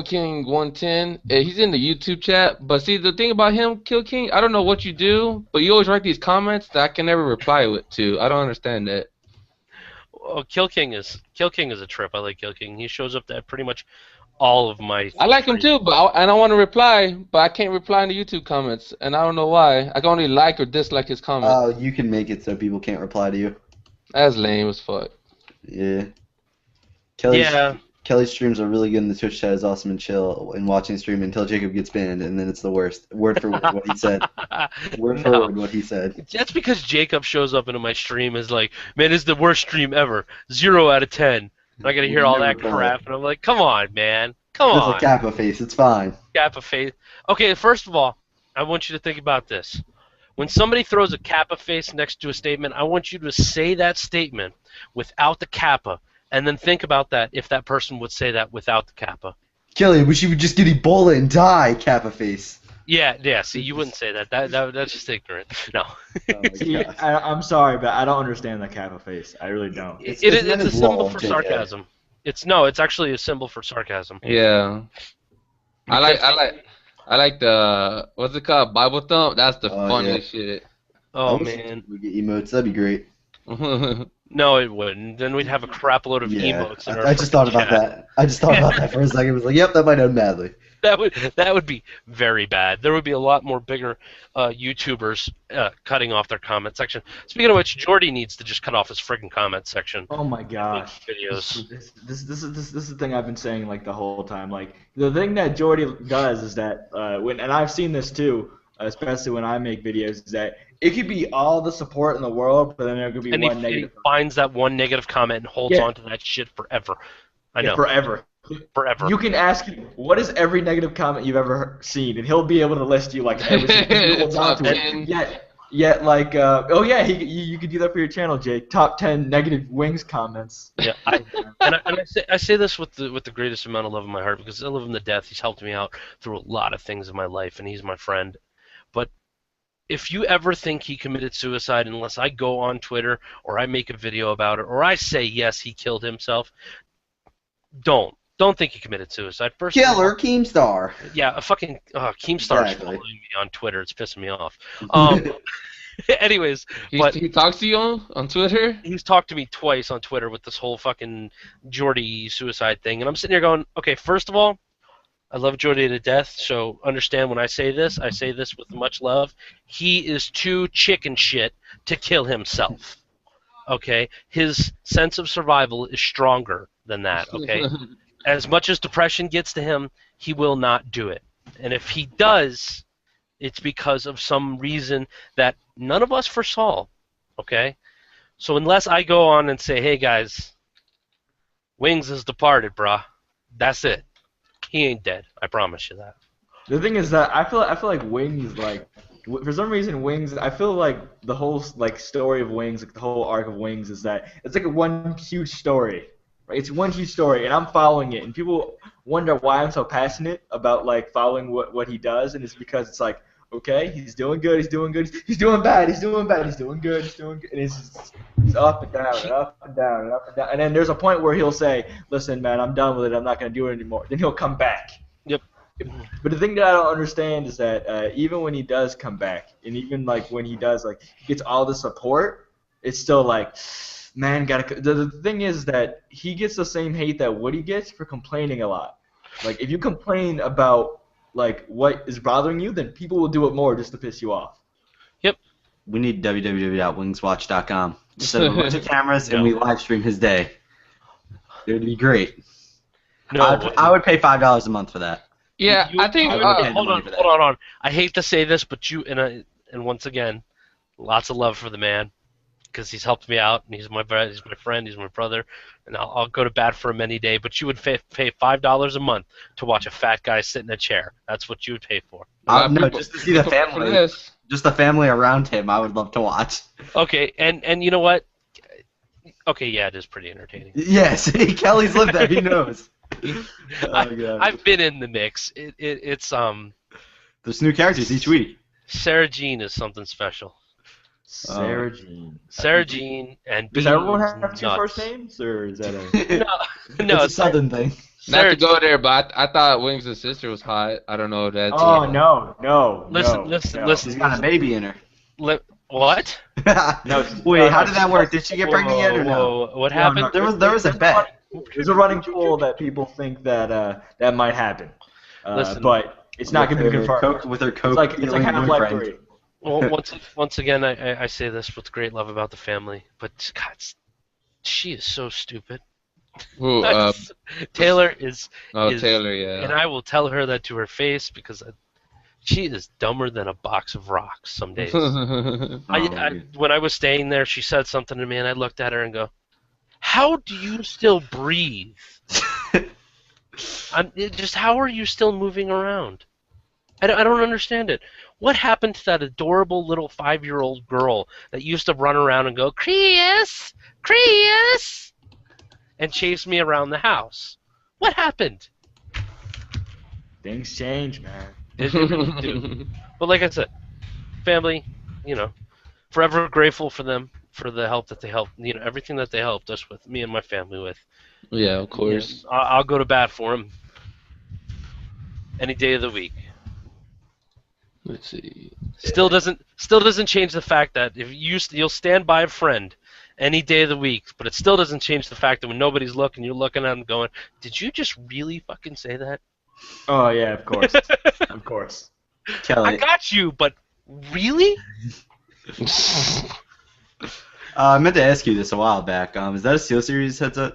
King 110. He's in the YouTube chat, but see the thing about him, Kill King, I don't know what you do, but you always write these comments that I can never reply to. I don't understand that. Well, Kill King is a trip. I like Kill King. He shows up at pretty much all of my. I like him too, but I want to reply, but I can't reply in the YouTube comments, and I don't know why. I can only like or dislike his comments. Oh, you can make it so people can't reply to you. That's lame as fuck. Yeah. Yeah. Kelly's streams are really good, and the Twitch chat is awesome and chill. And watching stream until Jacob gets banned, and then it's the worst. Word for word what he said. Word for No. word what he said. That's because Jacob shows up into my stream is like, man, this is the worst stream ever. 0 out of 10. And I gotta hear all that crap, and I'm like, come on, man. Come It's on. a Kappa face. It's fine. Kappa face. Okay, first of all, I want you to think about this. When somebody throws a Kappa face next to a statement, I want you to say that statement without the Kappa, and then think about that if that person would say that without the Kappa. Kelly, I wish you would just get Ebola and die, Kappa face. Yeah. See, you wouldn't say that. That's just ignorant. No. Oh my See, gosh. I'm sorry, but I don't understand the Kappa face. I really don't. It's meant a as symbol lol, for JK. sarcasm. It's actually a symbol for sarcasm. Yeah. I like the what's it called? Bible thump? That's the Oh, funniest shit. Oh I wish man. we get emotes. That'd be great. No, it wouldn't. Then we'd have a crap load of Yeah, emotes in our I just thought about chat. that. I just thought about that for a second. I was like, yep, that might end badly. That would be very bad. There would be a lot more bigger YouTubers cutting off their comment section. Speaking of which, Jordy needs to just cut off his friggin' comment section. Oh my gosh. Videos. This is the thing I've been saying like the whole time. Like the thing that Jordy does is that and I've seen this too, especially when I make videos, is that it could be all the support in the world, but then there could be And one he negative. finds that one negative comment and holds Yeah. on to that shit forever. I know. Forever. Forever. You can ask him, what is every negative comment you've ever seen, and he'll be able to list you like every single holds on to it. Yet, like, oh yeah, you could do that for your channel, Jake. Top 10 negative Wings comments. Yeah, I say this with the greatest amount of love in my heart because I love him to death. He's helped me out through a lot of things in my life, and he's my friend. But if you ever think he committed suicide, unless I go on Twitter or I make a video about it or I say yes, he killed himself, don't think he committed suicide. First of all, Killer Keemstar. yeah, a fucking Keemstar's Exactly. following me on Twitter. It's pissing me off. Anyways, but He talks to you on Twitter? he's talked to me twice on Twitter with this whole fucking Jordy suicide thing, and I'm sitting here going, okay, first of all, I love Jordy to death, so understand when I say this with much love. He is too chicken shit to kill himself. Okay? His sense of survival is stronger than that, okay? As much as depression gets to him, he will not do it. And if he does, it's because of some reason that none of us foresaw, okay? So unless I go on and say, hey guys, Wings has departed, brah, that's it. He ain't dead. I promise you that. The thing is that I feel like Wings, like, for some reason Wings, I feel like the whole like story of Wings, like the whole arc of Wings, is that it's like a one huge story. Right? It's one huge story, and I'm following it, and people wonder why I'm so passionate about like following what he does, and it's because it's like, okay, he's doing good, he's doing good, he's doing bad, he's doing bad, he's doing good, he's doing good, and it's up and down and up and down and up and down, and then there's a point where he'll say, listen, man, I'm done with it, I'm not gonna do it anymore. Then he'll come back. Yep. But the thing that I don't understand is that even when he does come back, and even like when he does, like, he gets all the support, it's still like, man, the thing is that he gets the same hate that Woody gets for complaining a lot. Like, if you complain about like what is bothering you, then people will do it more just to piss you off. We need www.wingswatch.com. Set up a bunch of cameras and we live stream his day. It would be great. No, I would pay $5 a month for that. Yeah, I think. I would hold pay the money on, for that. hold on. I hate to say this, but and once again, lots of love for the man. because he's helped me out, and he's my friend, he's my brother, and I'll go to bat for him any day. But you would pay $5 a month to watch a fat guy sit in a chair. That's what you would pay for. No, just to see the family. Just the family around him, I would love to watch. Okay, and you know what? Okay, yeah, it is pretty entertaining. Yes, Kelly's lived there. He knows. Oh, God. I've been in the mix. It's There's new characters each week. Sarah Jean is something special. Sarah Jean. Sarah Jean and Does Bean everyone is have two nuts. first names, or is that a? No, it's a southern thing. Not Sarah to go there, but I thought Wings' sister was hot. I don't know if that's. Oh no. Listen. She's got a baby in her. What? No. Wait, how did that work? Did she get pregnant yet or no? What happened? There was a bet. There's a running pool that people think that that might happen, Listen, but it's not going to be confirmed. With her coke. It's like Half-Life 3. Well, once again, I say this with great love about the family, but God, she is so stupid. Who? Taylor is. Taylor, yeah. And I will tell her that to her face because she is dumber than a box of rocks some days. When I was staying there, she said something to me, and I looked at her and go, "How do you still breathe? How are you still moving around? I don't understand it. What happened to that adorable little 5-year-old girl that used to run around and go, Chris, Chris, and chase me around the house? What happened?" Things change, man. It really do. But like I said, family, forever grateful for them, for the help that they helped, everything that they helped us with, me and my family with. Yeah, of course. I'll go to bat for them any day of the week. Let's see. Still doesn't change the fact that if you'll stand by a friend any day of the week, but it still doesn't change the fact that when nobody's looking, you're looking at them going, "Did you just really fucking say that?" Oh yeah, of course, of course. Kelly. I got you, but really? I meant to ask you this a while back. Is that a SteelSeries headset?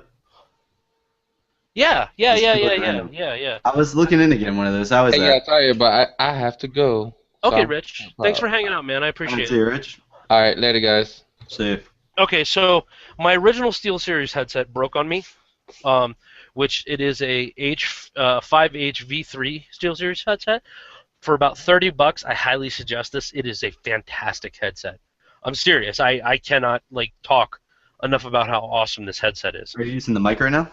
Yeah. I was looking into getting one of those. How is that? Yeah, sorry, but I have to go. Okay, So- Rich. Thanks for hanging out, man. I appreciate See it. you, Rich. All right, later, guys. Safe. Okay, so my original SteelSeries headset broke on me, which it is a 5H V3 SteelSeries headset. For about $30, I highly suggest this. It is a fantastic headset. I'm serious. I cannot talk enough about how awesome this headset is. Are you using the mic right now?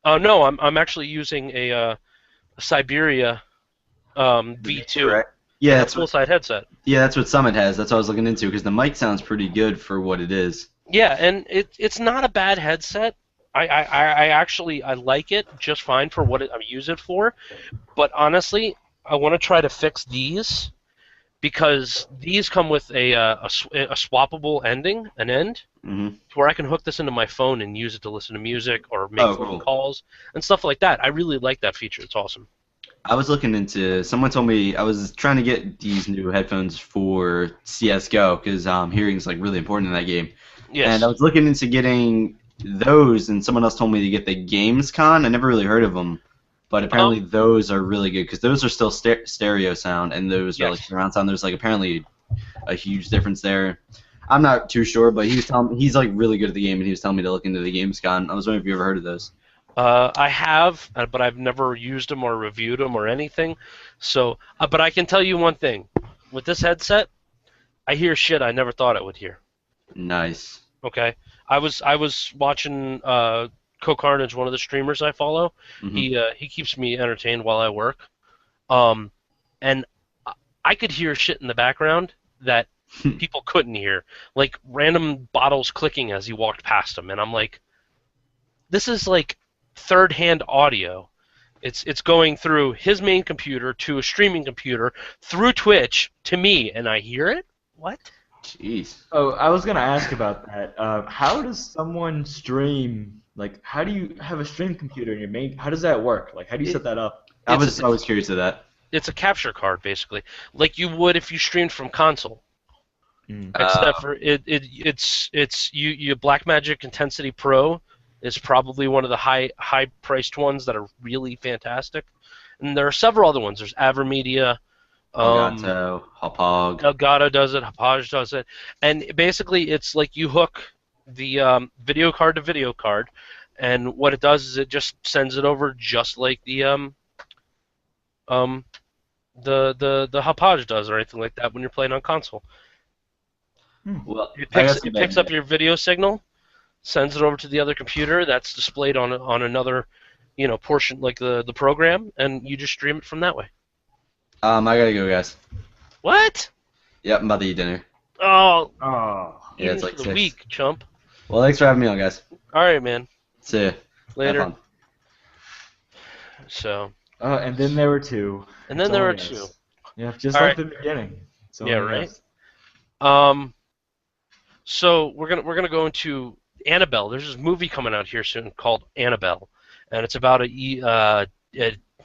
No, I'm actually using a Siberia V2. Right. Yeah, That's full side headset. Yeah, that's what Summit has. That's what I was looking into because the mic sounds pretty good for what it is. Yeah, and it's not a bad headset. I actually like it just fine for what I use it for. But honestly, I want to try to fix these because these come with a swappable an end, Mm-hmm. to where I can hook this into my phone and use it to listen to music or make phone calls and stuff like that. I really like that feature. It's awesome. I was looking into. Someone told me I was trying to get these new headphones for CS:GO because hearing's really important in that game. Yes. And I was looking into getting those, and someone else told me to get the Gamescon. I never really heard of them, but apparently those are really good because those are still stereo sound, and those are surround sound. There's apparently a huge difference there. I'm not too sure, but he was telling me he's really good at the game, and he was telling me to look into the Gamescon. I was wondering if you ever heard of those. I have, but I've never used them or reviewed them or anything. So, but I can tell you one thing: with this headset, I hear shit I never thought I would hear. Nice. Okay, I was watching Co-Carnage, one of the streamers I follow. Mm-hmm. He keeps me entertained while I work, and I could hear shit in the background that people couldn't hear, like random bottles clicking as he walked past them, and I'm like, this is third-hand audio. It's going through his main computer to a streaming computer through Twitch to me, and I hear it. What? Jeez. Oh, I was gonna ask about that. How does someone stream? How do you have a stream computer in your main? How does that work? How do you set that up? I was curious of that. It's a capture card, basically, like you would if you streamed from console. Except for it's Blackmagic Intensity Pro is probably one of the high priced ones that are really fantastic, and there are several other ones. There's AverMedia, Elgato, Hopog. Elgato does it, Hauppauge does it, and basically it's like you hook the video card to video card, and what it does is it just sends it over just like um the Hauppauge does or anything like that when you're playing on console. Well, It I picks guess it picks up your video signal, sends it over to the other computer that's displayed on another portion like the program, and you just stream it from that way. I gotta go, guys. What? Yep, I'm about to eat dinner. Oh, Oh. Yeah, even it's like for the 6. week, chump. Well, thanks for having me on, guys. All right, man. See ya. Later. Have fun. So, And then there were 2. and then It's there all were yes. 2. Yeah, just All like right. the beginning. It's all Yeah, right. yes. So we're gonna go into Annabelle. There's this movie coming out here soon called Annabelle, and it's about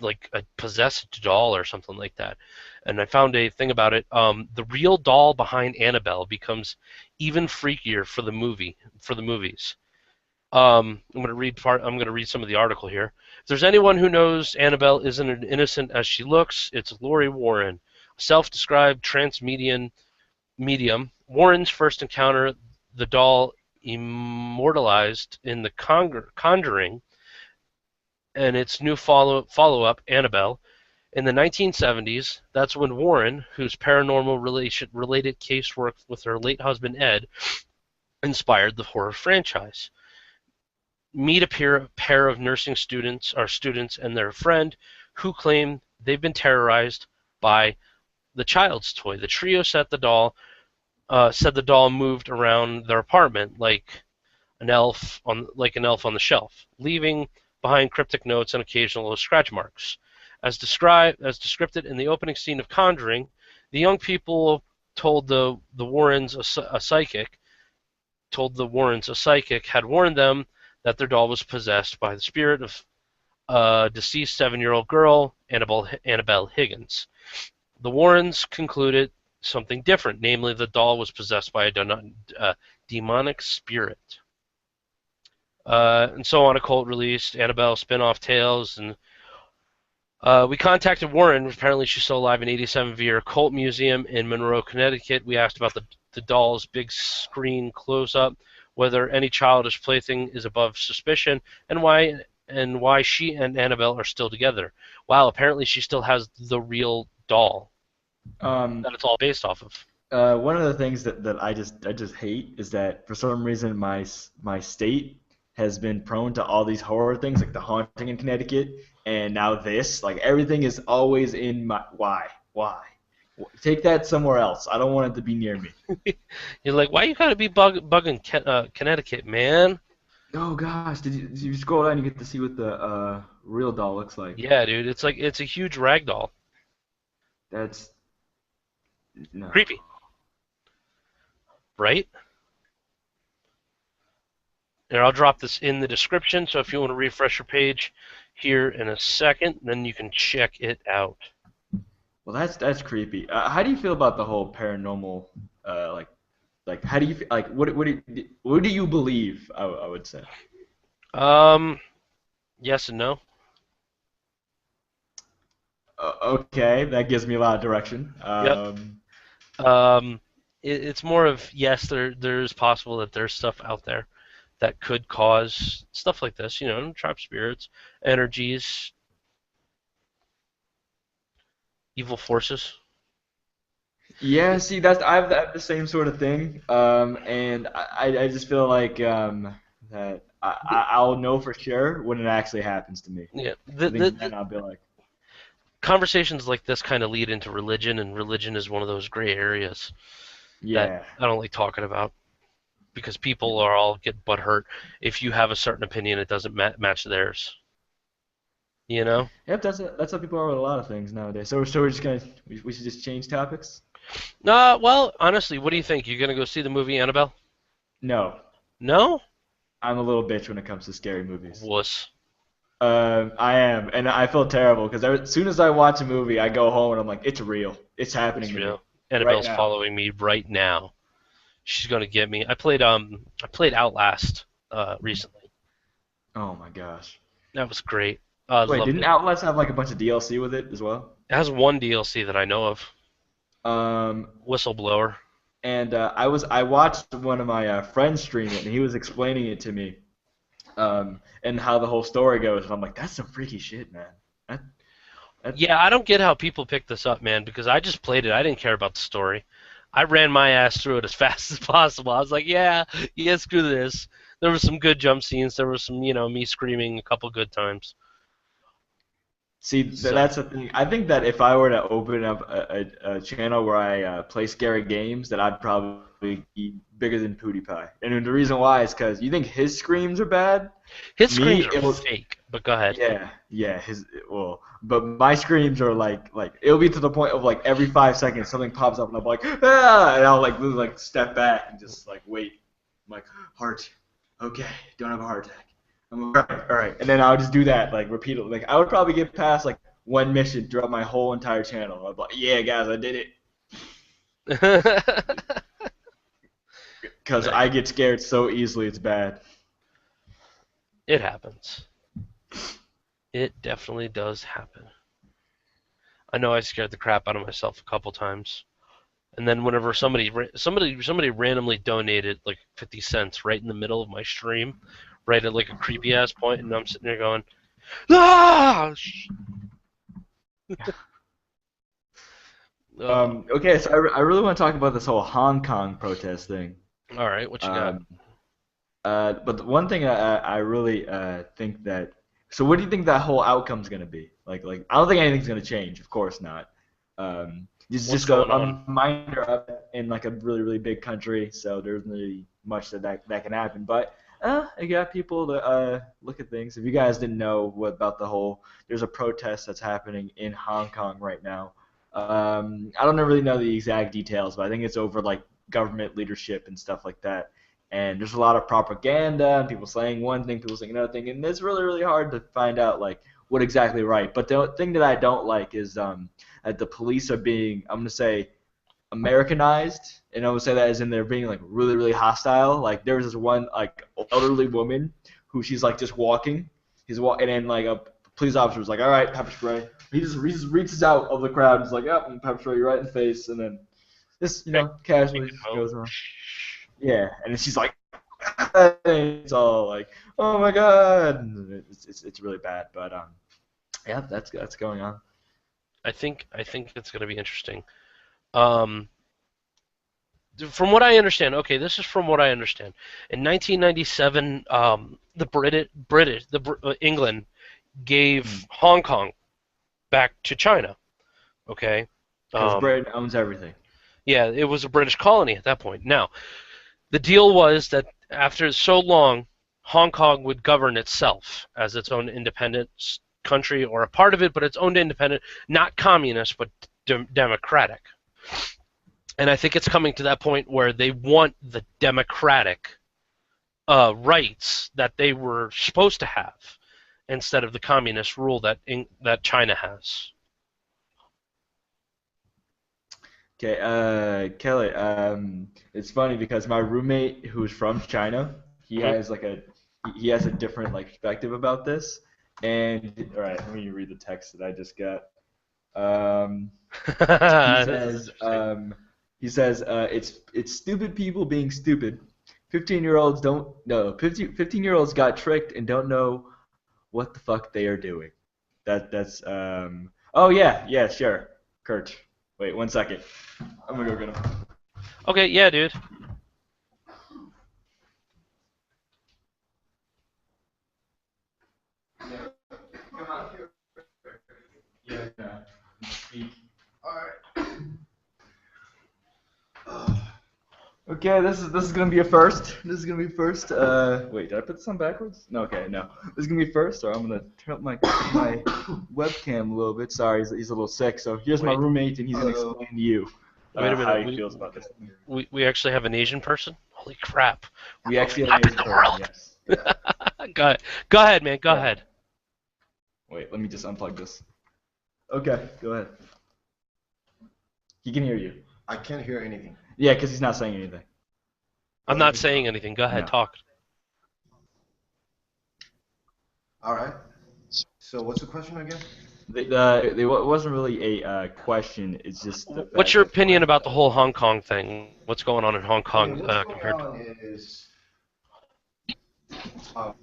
like a possessed doll or something like that. And I found a thing about it. The real doll behind Annabelle becomes even freakier for the movies. I'm gonna read some of the article here. If there's anyone who knows Annabelle isn't as innocent as she looks, it's Lori Warren, a self-described trance medium. Warren's first encounter the doll immortalized in The Conjuring, and its new follow-up, Annabelle. In the 1970s, that's when Warren, whose paranormal-related casework with her late husband Ed, inspired the horror franchise. Meet a pair of nursing students and their friend who claim they've been terrorized by the child's toy. The trio said the doll moved around their apartment like an elf on the shelf, leaving behind cryptic notes and occasional scratch marks. As described in the opening scene of Conjuring, the young people told the Warrens a psychic had warned them that their doll was possessed by the spirit of a deceased 7-year-old girl, Annabelle Higgins. The Warrens concluded something different, namely the doll was possessed by a demonic spirit. And so on, a cult released Annabelle spin-off tales, and we contacted Warren. Apparently she's still alive in 87 via Cult Museum in Monroe, Connecticut. We asked about the doll's big screen close-up, whether any childish plaything is above suspicion, and why she and Annabelle are still together. Wow, apparently she still has the real doll that it's all based off of. One of the things that I just hate is that for some reason my state has been prone to all these horror things like The Haunting in Connecticut, and now this. Like everything is always in my why. Take that somewhere else. I don't want it to be near me. You're like, why you gotta be bugging Connecticut, man? Oh gosh, did you scroll down? You get to see what the real doll looks like. Yeah, dude, it's a huge rag doll. That's no. Creepy, right? And I'll drop this in the description, so if you want to refresh your page here in a second, then you can check it out. Well, that's creepy. How do you feel about the whole paranormal? Like how do you like what do you believe? I would say. Yes and no. Okay, that gives me a lot of direction. It's more of yes, there's possible that there's stuff out there that could cause stuff like this, trap spirits, energies, evil forces. Yeah, see, I have the same sort of thing, and I just feel like that I'll know for sure when it actually happens to me. Yeah, Then I'll be like, conversations like this kind of lead into religion, and religion is one of those gray areas yeah. that I don't like talking about because people all get butthurt if you have a certain opinion it doesn't match theirs. Yep, that's how people are with a lot of things nowadays. So we're just we should just change topics. Well, honestly, what do you think? You gonna go see the movie Annabelle? No, No? I'm a little bitch when it comes to scary movies. Wuss. I am, and I feel terrible because as soon as I watch a movie, I go home and I'm like, it's real. It's happening. It's to me. real. Annabelle's Right now. following me right now. She's gonna get me. I played Outlast recently. Oh my gosh. That was great. Wait, Loved didn't it. Outlast have like a bunch of DLC with it as well? It has one DLC that I know of. Whistleblower. And I watched one of my friends stream it, and he was explaining it to me, and how the whole story goes. And I'm like, that's some freaky shit, man. That, that, Yeah, I don't get how people pick this up, man, because I just played it. I didn't care about the story. I ran my ass through it as fast as possible. I was like, yeah, screw this. There was some good jump scenes. There was some, me screaming a couple good times. See, So, that's the thing. I think that if I were to open up a channel where I play scary games, that I'd probably be bigger than PewDiePie. And the reason why is because you think his screams are bad. his Me, screams are fake, but go ahead. yeah, but my screams are like it'll be to the point of like every 5 seconds something pops up and I'm like, ah, and I'll like literally like step back and just like wait. I'm like, heart, okay, don't have a heart attack. I'm like, all right, and then I'll just do that like repeatedly. Like I would probably get past like one mission throughout my whole entire channel. I'd be like, yeah, guys, I did it, because I get scared so easily. It's bad. It happens. It definitely does happen. I know I scared the crap out of myself a couple times. And then whenever somebody randomly donated like 50 cents right in the middle of my stream, right at like a creepy ass point, and I'm sitting there going, ah! Okay, so I really want to talk about this whole Hong Kong protest thing. All right, what you got? But the one thing I really think that. So what do you think that whole outcome's gonna be? Like I don't think anything's gonna change. Of course not. It's What's just going a on? reminder of it in like a really really big country, so there isn't really much that can happen. But you got people to look at things. If you guys didn't know about the whole, there's a protest that's happening in Hong Kong right now. I don't really know the exact details, but I think it's over like government leadership and stuff like that. And there's a lot of propaganda and people saying one thing, people saying another thing, and it's really really hard to find out like what exactly right. But the thing that I don't like is that the police are being, I'm gonna say, Americanized, and I would say that as in they're being like really really hostile. Like there was this one like elderly woman who she's like just walking, and then like a police officer was like, all right, pepper spray. He just reaches out of the crowd and is like, yep, and pepper spray you right in the face, and then just casually goes on. Yeah, and then she's like, it's all like, oh my god, it's really bad. But yeah, that's going on. I think it's going to be interesting. From what I understand, okay, this is from what I understand. In 1997, England gave Hong Kong back to China. Okay. Because Britain owns everything. Yeah, it was a British colony at that point. Now, the deal was that after so long, Hong Kong would govern itself as its own independent country, or a part of it, but its own independent, not communist, but democratic. And I think it's coming to that point where they want the democratic rights that they were supposed to have, instead of the communist rule that China has. Okay, Kelly. It's funny because my roommate who's from China, he has a different like perspective about this. And all right, let me read the text that I just got. He says it's stupid people being stupid. 15-year-olds don't know. 15-year-olds got tricked and don't know what the fuck they are doing. That's Oh yeah, sure, Kurt. Wait 1 second. I'm gonna go get him. Okay, yeah, dude. Come on. Yeah. Speak. All right. Okay, this is gonna be a first. This is gonna be first. Wait, did I put this on backwards? No, okay, no. This is gonna be first. So I'm gonna turn up my webcam a little bit. Sorry, he's a little sick. So here's my roommate, and he's gonna explain to you Wait a minute. how he feels about this. We actually have an Asian person? Holy crap! We actually What have in the world? Yes. Yeah. Go ahead, man. Go ahead. Wait, let me just unplug this. Okay, go ahead. He can hear you. I can't hear anything. Yeah, because he's not saying anything. I'm not saying anything. Go ahead, No. talk. All right. So what's the question again? It wasn't really a question. It's just the What's fact your that opinion about the whole Hong Kong thing? What's going on in Hong I mean, Kong what's going compared to? on is um,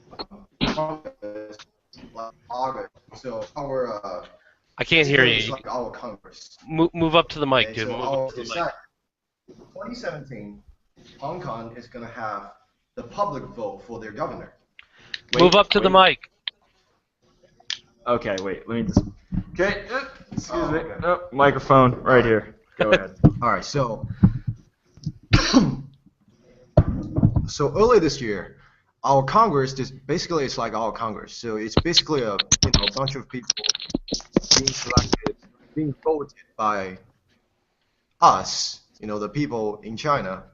Congress, like August. So our I can't hear basically it's you. like our Congress. Move up to the mic, Okay, dude. so Move our up to the mic. decide 2017, Hong Kong is gonna have the public vote for their governor. Move up to the mic. Okay, wait. Let me just. Okay. Excuse me. okay. Oh, microphone right here. Go ahead. All right, so so early this year, our Congress is basically it's like our Congress. So it's basically a bunch of people being selected, being voted by us, the people in China,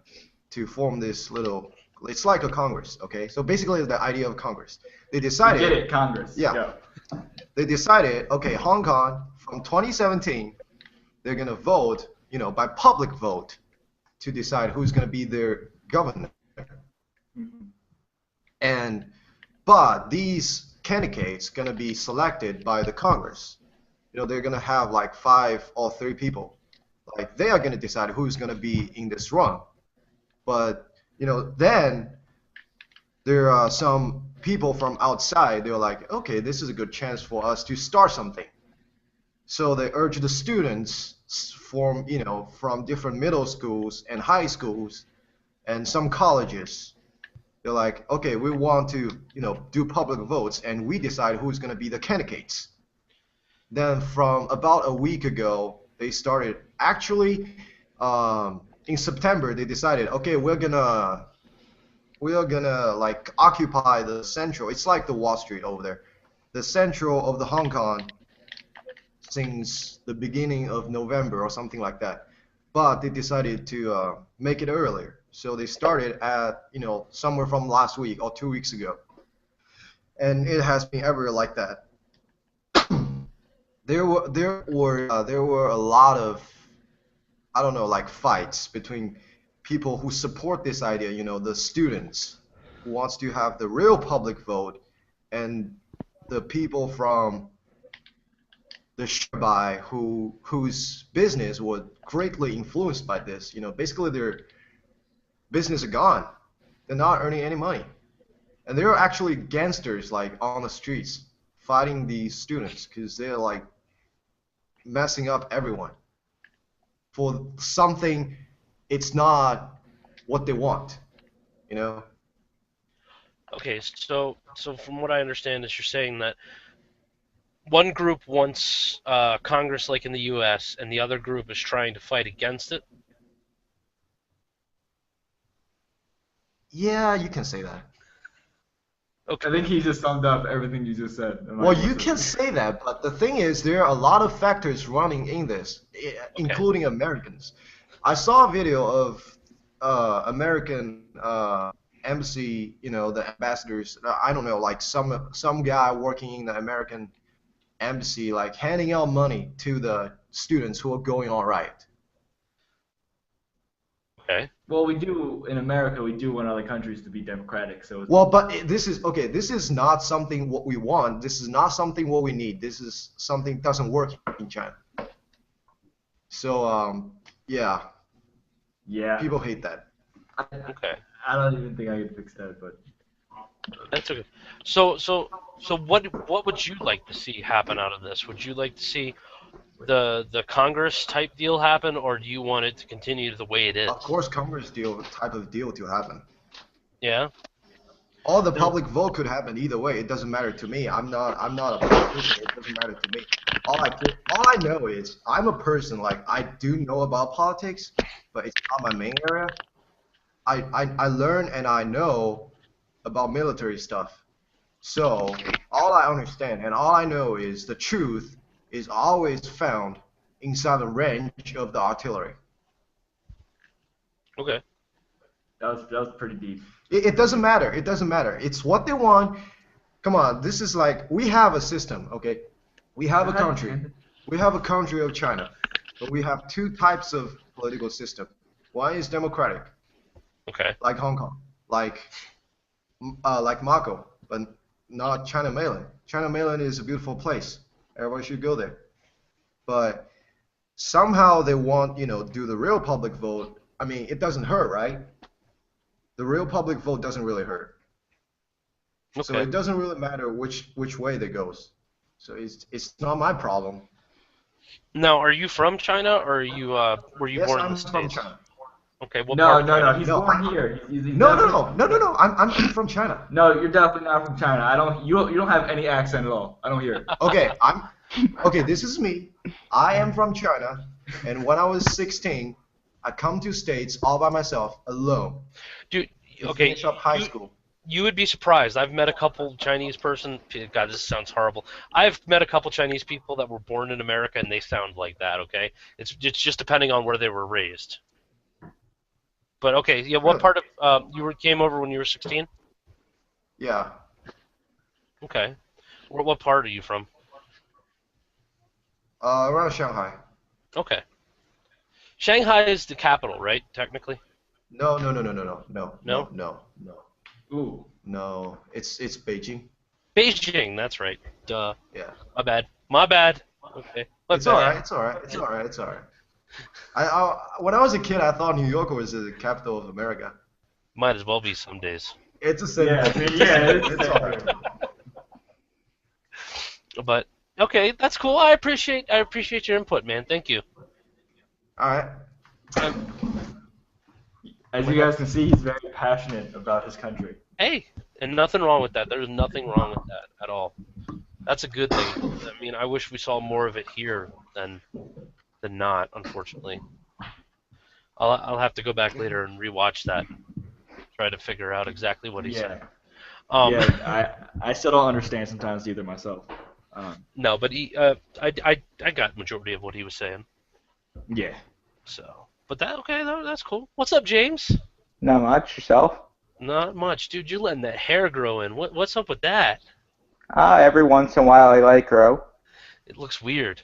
to form this little. It's like a Congress, okay? So basically, the idea of Congress. They decided. Get it, Congress. Yeah. Go. They decided, okay, Hong Kong from 2017, they're gonna vote, by public vote, to decide who's gonna be their governor. But these candidates gonna be selected by the Congress. They're gonna have like 5 or 3 people. Like they are gonna decide who's gonna be in this run. But then there are some people from outside. They're like, okay, this is a good chance for us to start something. So they urge the students from different middle schools and high schools and some colleges. They're like, okay, we want to, do public votes, and we decide who's going to be the candidates. Then from about a week ago, they started. Actually, in September, they decided, okay, we're gonna like occupy the central. It's like the Wall Street over there, the central of the Hong Kong since the beginning of November or something like that. But they decided to make it earlier. So they started at, somewhere from last week or 2 weeks ago. And it has been ever like that. There were a lot of, I don't know, like fights between people who support this idea, the students who wants to have the real public vote, and the people from the Shanghai whose business was greatly influenced by this. Basically their business are gone. They're not earning any money. And there are actually gangsters like on the streets fighting these students because they're like messing up everyone for something. It's not what they want, Okay, so from what I understand is you're saying that one group wants Congress like in the U.S. and the other group is trying to fight against it. Yeah, you can say that. Okay. I think he just summed up everything you just said. Well, you can say that, but the thing is, there are a lot of factors running in this, including Americans. I saw a video of American embassy, the ambassadors. I don't know, like some guy working in the American embassy, like handing out money to the students who are going on riot. Okay. Well, we do in America. We do want other countries to be democratic. So. Well, but this is okay. This is not something what we want. This is not something what we need. This is something doesn't work in China. So yeah. Yeah. People hate that. Okay. I don't even think I could fix that, but. That's okay. So what would you like to see happen out of this? Would you like to see the Congress type deal happen, or do you want it to continue the way it is? Of course, Congress type of deal to happen. Yeah. Or the public vote could happen either way. It doesn't matter to me. I'm not a politician. It doesn't matter to me. All I know is I'm a person, like, I do know about politics, but it's not my main area. I learn and I know about military stuff. So all I understand and all I know is the truth is always found inside the range of the artillery. Okay. That was pretty deep. It doesn't matter. It doesn't matter. It's what they want. Come on, this is like, we have a system, okay? We have a country. We have a country of China. But we have 2 types of political system. One is democratic. Okay. Like Hong Kong. Like Macau, but not China mainland. China mainland is a beautiful place. Everybody should go there. But somehow they want, do the real public vote. I mean, it doesn't hurt, right? The real public vote doesn't really hurt. So Okay. it doesn't really matter which way that goes. So it's not my problem. Now, are you from China, or are you were you Yes, born in I'm the from States? China. Okay, what No, part? no, no. He's No, born here. He's No, no, definitely- no, no, no, no. I'm from China. No, you're definitely not from China. I don't. You don't have any accent at all. I don't hear it. Okay, this is me. I am from China, and when I was 16, I come to States all by myself, alone. Dude, To okay, finish up high school. you would be surprised. I've met a couple Chinese person. God, this sounds horrible. I've met a couple Chinese people that were born in America, and they sound like that. Okay, it's just depending on where they were raised. But okay, yeah. What Really? part of came over when you were 16? Yeah. Okay, what part are you from? Around Shanghai. Okay, Shanghai is the capital, right? Technically. No. Ooh. No. It's Beijing. Beijing. That's right. Duh. Yeah. My bad. My bad. Okay. It's all right. It's all right. When I was a kid, I thought New York was the capital of America. Might as well be some days. It's the same. Yeah, thing. it's all right. But okay, that's cool. I appreciate your input, man. Thank you. All right. As you guys can see, he's very passionate about his country. Hey, and nothing wrong with that. There's nothing wrong with that at all. That's a good thing. I mean, I wish we saw more of it here than not. Unfortunately, I'll have to go back later and rewatch that, try to figure out exactly what he said. I still don't understand sometimes either myself. No, but I got majority of what he was saying. Yeah. So, but that's cool. What's up, James? Not much. Yourself? Not much, dude. You're letting that hair grow in. What's up with that? Every once in a while I let it grow. It looks weird.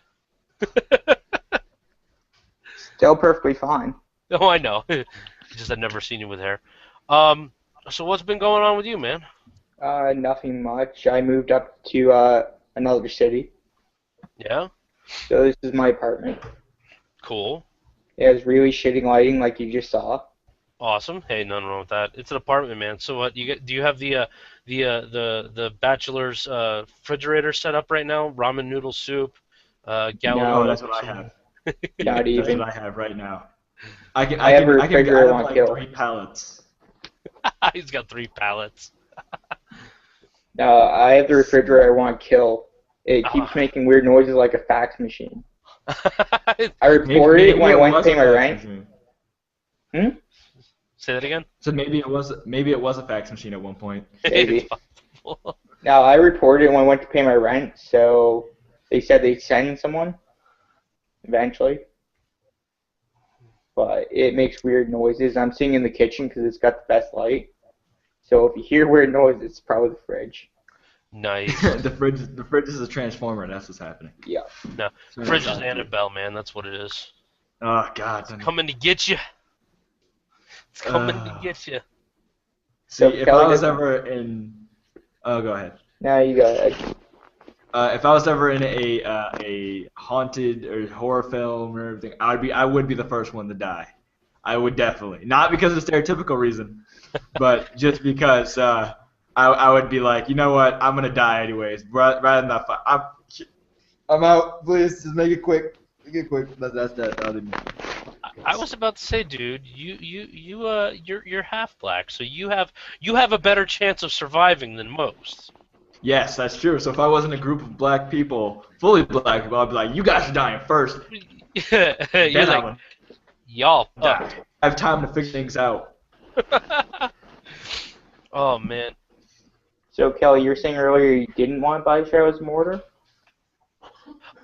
Still perfectly fine. Oh, I know. Just I've never seen you with hair. So what's been going on with you, man? Nothing much. I moved up to another city. Yeah? So this is my apartment. Cool. It has really shitty lighting like you just saw. Awesome. Hey, nothing wrong with that. It's an apartment, man. So what do you have the bachelor's refrigerator set up right now? Ramen noodle soup, gallon. No, of that's what I have. Not That's even. what I have right now. I have a refrigerator have on like kill. 3 pallets. He's got 3 pallets. No, I have the refrigerator I want to kill. It keeps Ah. making weird noises like a fax machine. I Maybe reported it when I went was to pay a my fax rent. machine. Say that again. So maybe it was a fax machine at one point. Maybe. It's possible. No, I reported it when I went to pay my rent, so they said they'd send someone eventually. But it makes weird noises. I'm sitting in the kitchen because it's got the best light. So if you hear weird noises, it's probably the fridge. Nice. the fridge is a transformer. That's what's happening. Yeah. No, So fridge is that's- Annabelle, man. That's what it is. Oh God. Coming to get you. It's coming to Uh. get you. See, So if Kelly I was doesn't- ever in, oh, go ahead. Now you got it. If I was ever in a haunted or horror film or everything, I would be the first one to die. I would definitely, not because of stereotypical reason, but just because I would be like, you know what, I'm gonna die anyways, rather than that. I'm out. Please just make it quick. Make it quick. That's that other. I was about to say, dude, you're half black, so you have a better chance of surviving than most. Yes, that's true. So if I wasn't a group of black people, fully black people, I'd be like, you guys are dying first. You're Then I like, would y'all die. fucked. I have time to figure things out. Oh man. So Kelly, you were saying earlier you didn't want to buy Shadows of Mordor?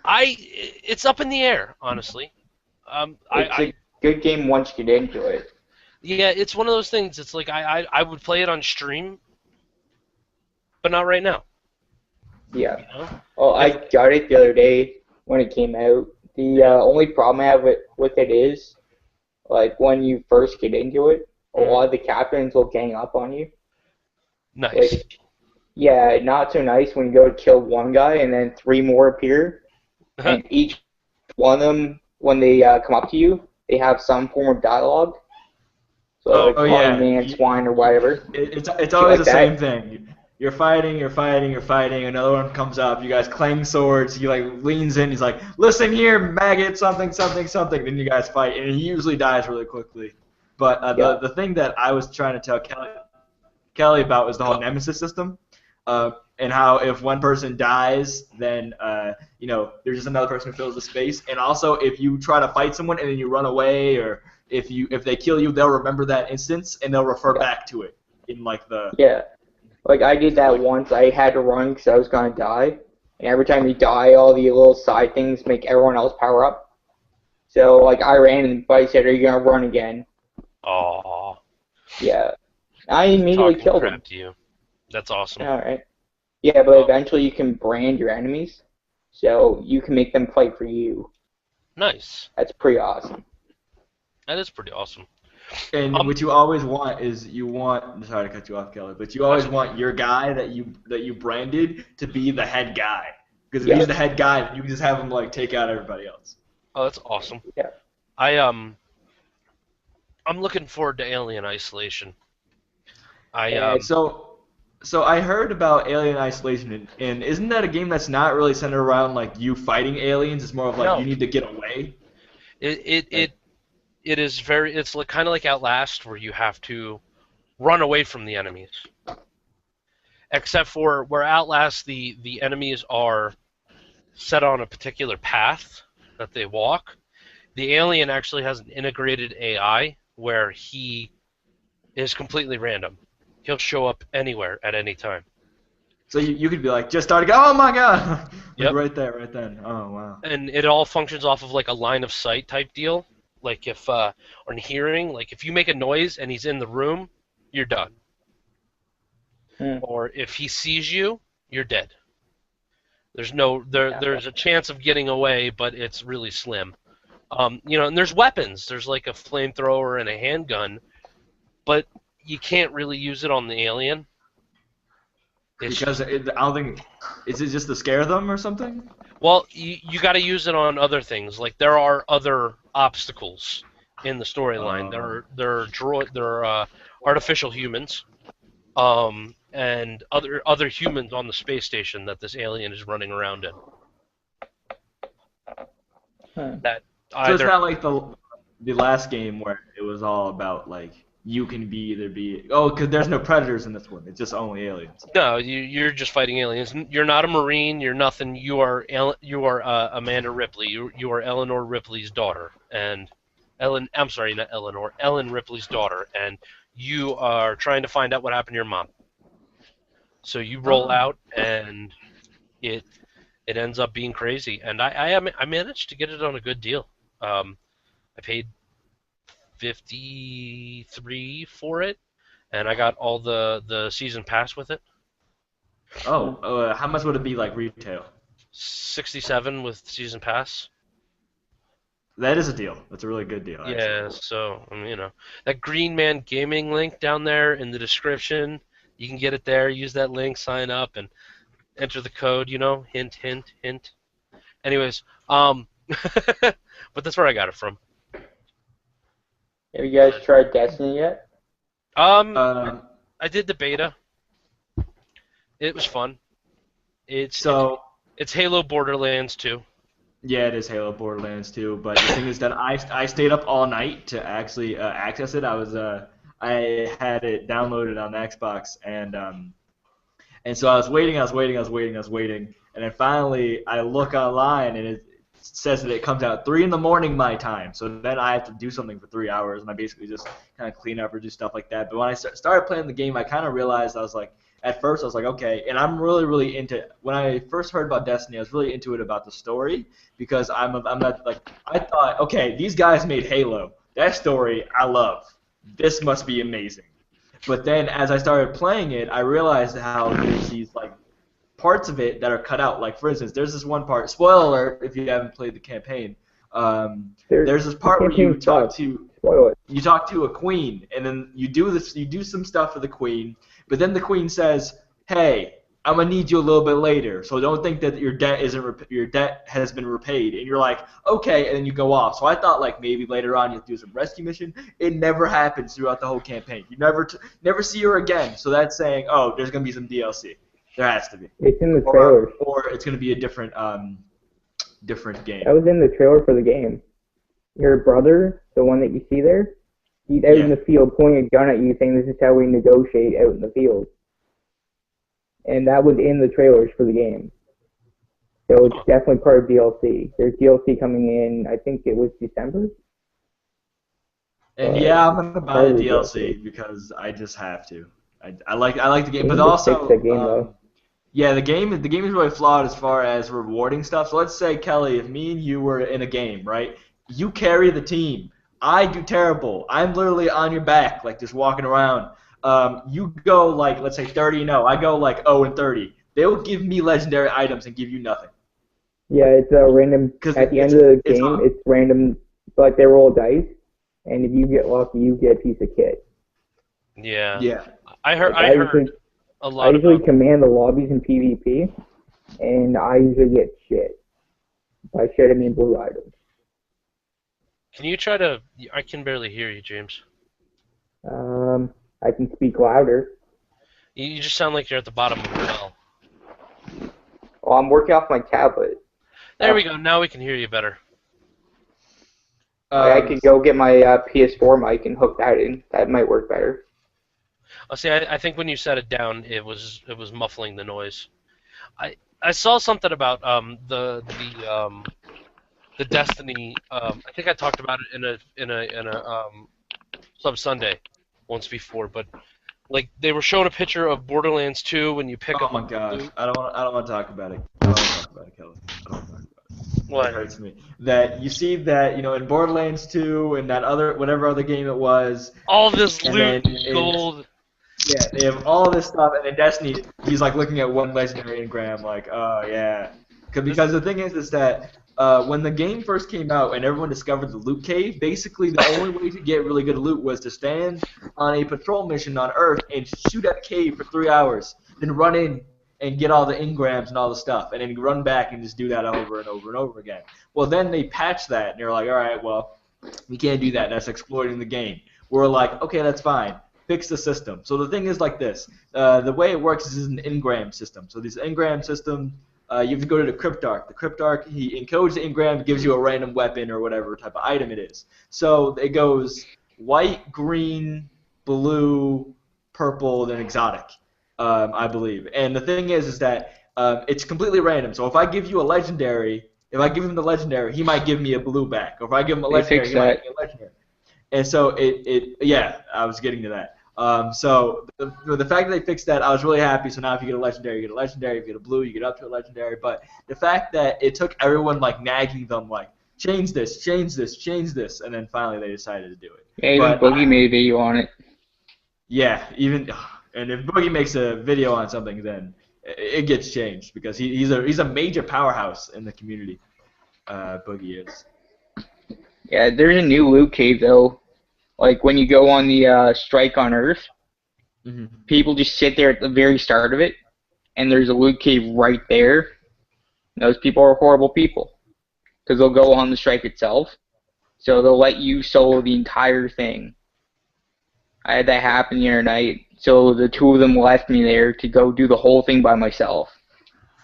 It's up in the air, honestly. It's a good game once you get into it. Yeah, it's one of those things. It's like I would play it on stream, but not right now. Yeah. You know? Well, I got it the other day when it came out. The only problem I have with it is, like, when you first get into it, a lot of the captains will gang up on you. Nice. Like, yeah, not so nice when you go to kill one guy and then 3 more appear, and each one of them, when they come up to you, they have some form of dialogue. So like Oh, call yeah. you man, swine, or whatever. It's always like the same that. thing. You're fighting. Another one comes up. You guys clang swords. He like leans in. He's like, "Listen here, maggot, something, something, something." Then you guys fight, and he usually dies really quickly. But Yeah. the thing that I was trying to tell Kelly about was the whole nemesis system, and how if one person dies, then there's just another person who fills the space. And also, if you try to fight someone and then you run away, or if they kill you, they'll remember that instance and they'll refer back to it in like the. Yeah. Like I did that once. I had to run because I was gonna die, and every time you die, all the little side things make everyone else power up. So like I ran and Buddy said, "Are you gonna run again?" Aw. Yeah. I immediately Talking killed crap him. to you. That's awesome. All right. Yeah, but Oh. eventually you can brand your enemies, so you can make them fight for you. Nice. That's pretty awesome. That is pretty awesome. And what you always want is sorry to cut you off, Kelly, but you always want your guy that you branded to be the head guy, because if he's the head guy, then you can just have him like take out everybody else. Oh, that's awesome. Yeah. I'm looking forward to Alien Isolation. So I heard about Alien Isolation, and isn't that a game that's not really centered around like you fighting aliens? It's more of like No. you need to get away. It is very. It's like, kind of like Outlast, where you have to run away from the enemies. Except for where Outlast, the enemies are set on a particular path that they walk. The alien actually has an integrated AI where he is completely random. He'll show up anywhere at any time. So you could be like, just start again. Oh my god! Like, Yep. right there, right then. Oh wow. And it all functions off of like a line of sight type deal. Like if on hearing, like if you make a noise and he's in the room, you're done. Or if he sees you, you're dead. There's a chance of getting away, but it's really slim. And there's weapons. There's like a flamethrower and a handgun, but you can't really use it on the alien. Because I don't think, is it just to scare them or something? Well, you got to use it on other things. Like there are other obstacles in the storyline. There are artificial humans, and other humans on the space station that this alien is running around in. That So it's not like the last game where it was all about like you can because there's no predators in this one. It's just only aliens. No, you're just fighting aliens. You're not a Marine. You're nothing. You are Amanda Ripley. You are Eleanor Ripley's daughter, and I'm sorry, not Eleanor. Ellen Ripley's daughter, and you are trying to find out what happened to your mom. So you roll out, and it ends up being crazy. And I managed to get it on a good deal. I paid $53 for it, and I got all the season pass with it. How much would it be like retail? $67 with season pass. That is a deal. That's a really good deal. Actually. Yeah, so that Green Man Gaming link down there in the description, you can get it there. Use that link, sign up, and enter the code. Hint, hint, hint. Anyways, but that's where I got it from. Have you guys tried Destiny yet? I did the beta. It was fun. It's Halo Borderlands 2. Yeah, it is Halo Borderlands 2. But the thing is that I stayed up all night to actually access it. I had it downloaded on the Xbox, and so I was waiting, and then finally I look online and it says that it comes out 3 in the morning my time. So then I have to do something for 3 hours, and I basically just kind of clean up or do stuff like that. But when I started playing the game, I kind of realized at first I was like, okay, and I'm really, really into. When I first heard about Destiny, I was really into it about the story because I'm not like I thought, okay, these guys made Halo. That story I love. This must be amazing. But then as I started playing it, I realized how there's these like parts of it that are cut out. Like for instance, there's this one part. Spoiler alert if you haven't played the campaign. There's this part where you talk to a queen, and then you do some stuff for the queen. But then the queen says, "Hey, I'm gonna need you a little bit later, so don't think that your debt your debt has been repaid. And you're like, okay, and then you go off. So I thought like maybe later on you'll do some rescue mission. It never happens throughout the whole campaign. You never see her again. So that's saying, oh, there's gonna be some DLC. There has to be. It's in the trailers. Or it's gonna be a different different game. That was in the trailer for the game. Your brother, the one that you see there, he's out in the field pointing a gun at you saying this is how we negotiate out in the field. And that was in the trailers for the game. So it's definitely part of DLC. There's DLC coming in, I think it was December. And yeah, I'm gonna buy the DLC because I just have to. I like the game, but also yeah, the game is really flawed as far as rewarding stuff. So let's say, Kelly, if me and you were in a game, right? You carry the team. I do terrible. I'm literally on your back, like just walking around. You go like, let's say 30-0. I go like 0-30. They will give me legendary items and give you nothing. Yeah, it's a random. At the end of the game, it's random. Like they roll dice, and if you get lucky, you get a piece of kit. Yeah. Yeah. I heard a lot. I usually command the lobbies in PvP, and I usually get shit. By shit, I mean blue items. Can you try to? I can barely hear you, James. I can speak louder. You just sound like you're at the bottom of the well. Oh, I'm working off my tablet. There we go. Now we can hear you better. I could go get my PS4 mic and hook that in. That might work better. Oh, see, I think when you set it down, it was muffling the noise. I saw something about the Destiny. I think I talked about it in a Sub Sunday once before, but like they were showing a picture of Borderlands 2 when you pick up. Oh my gosh, I don't want to talk about it. I don't want to talk about it, Kelly. I don't want to talk about it. What? It hurts me. That you see that in Borderlands 2 and that whatever other game it was. All this loot, gold. Yeah, they have all this stuff, and in Destiny, he's like looking at one legendary engram, like, oh yeah, because the thing is that when the game first came out and everyone discovered the loot cave, basically the only way to get really good loot was to stand on a patrol mission on Earth and shoot at the cave for 3 hours, then run in and get all the engrams and all the stuff, and then run back and just do that over and over and over again. Well, then they patched that, and they're like, all right, well, we can't do that. That's exploiting the game. We're like, okay, that's fine. Fix the system. So the thing is like this. The way it works is an engram system. So this engram system, you have to go to the Cryptarch. The Cryptarch, he encodes the engram, gives you a random weapon or whatever type of item it is. So it goes white, green, blue, purple, then exotic, I believe. And the thing is that it's completely random. So if I give you a legendary, if I give him the legendary, he might give me a blue back. Or if I give him a legendary, he might give me a legendary. And so yeah, I was getting to that. So the fact that they fixed that, I was really happy. So now if you get a legendary, you get a legendary. If you get a blue, you get up to a legendary. But the fact that it took everyone like nagging them like, change this, change this, change this, and then finally they decided to do it. Yeah, even Boogie made a video on it. Yeah, and if Boogie makes a video on something, then it gets changed because he's a major powerhouse in the community. Boogie is. Yeah, there's a new loot cave though. Like when you go on the strike on Earth, people just sit there at the very start of it, and there's a loot cave right there. And those people are horrible people because they'll go on the strike itself, so they'll let you solo the entire thing. I had that happen the other night, so the two of them left me there to go do the whole thing by myself.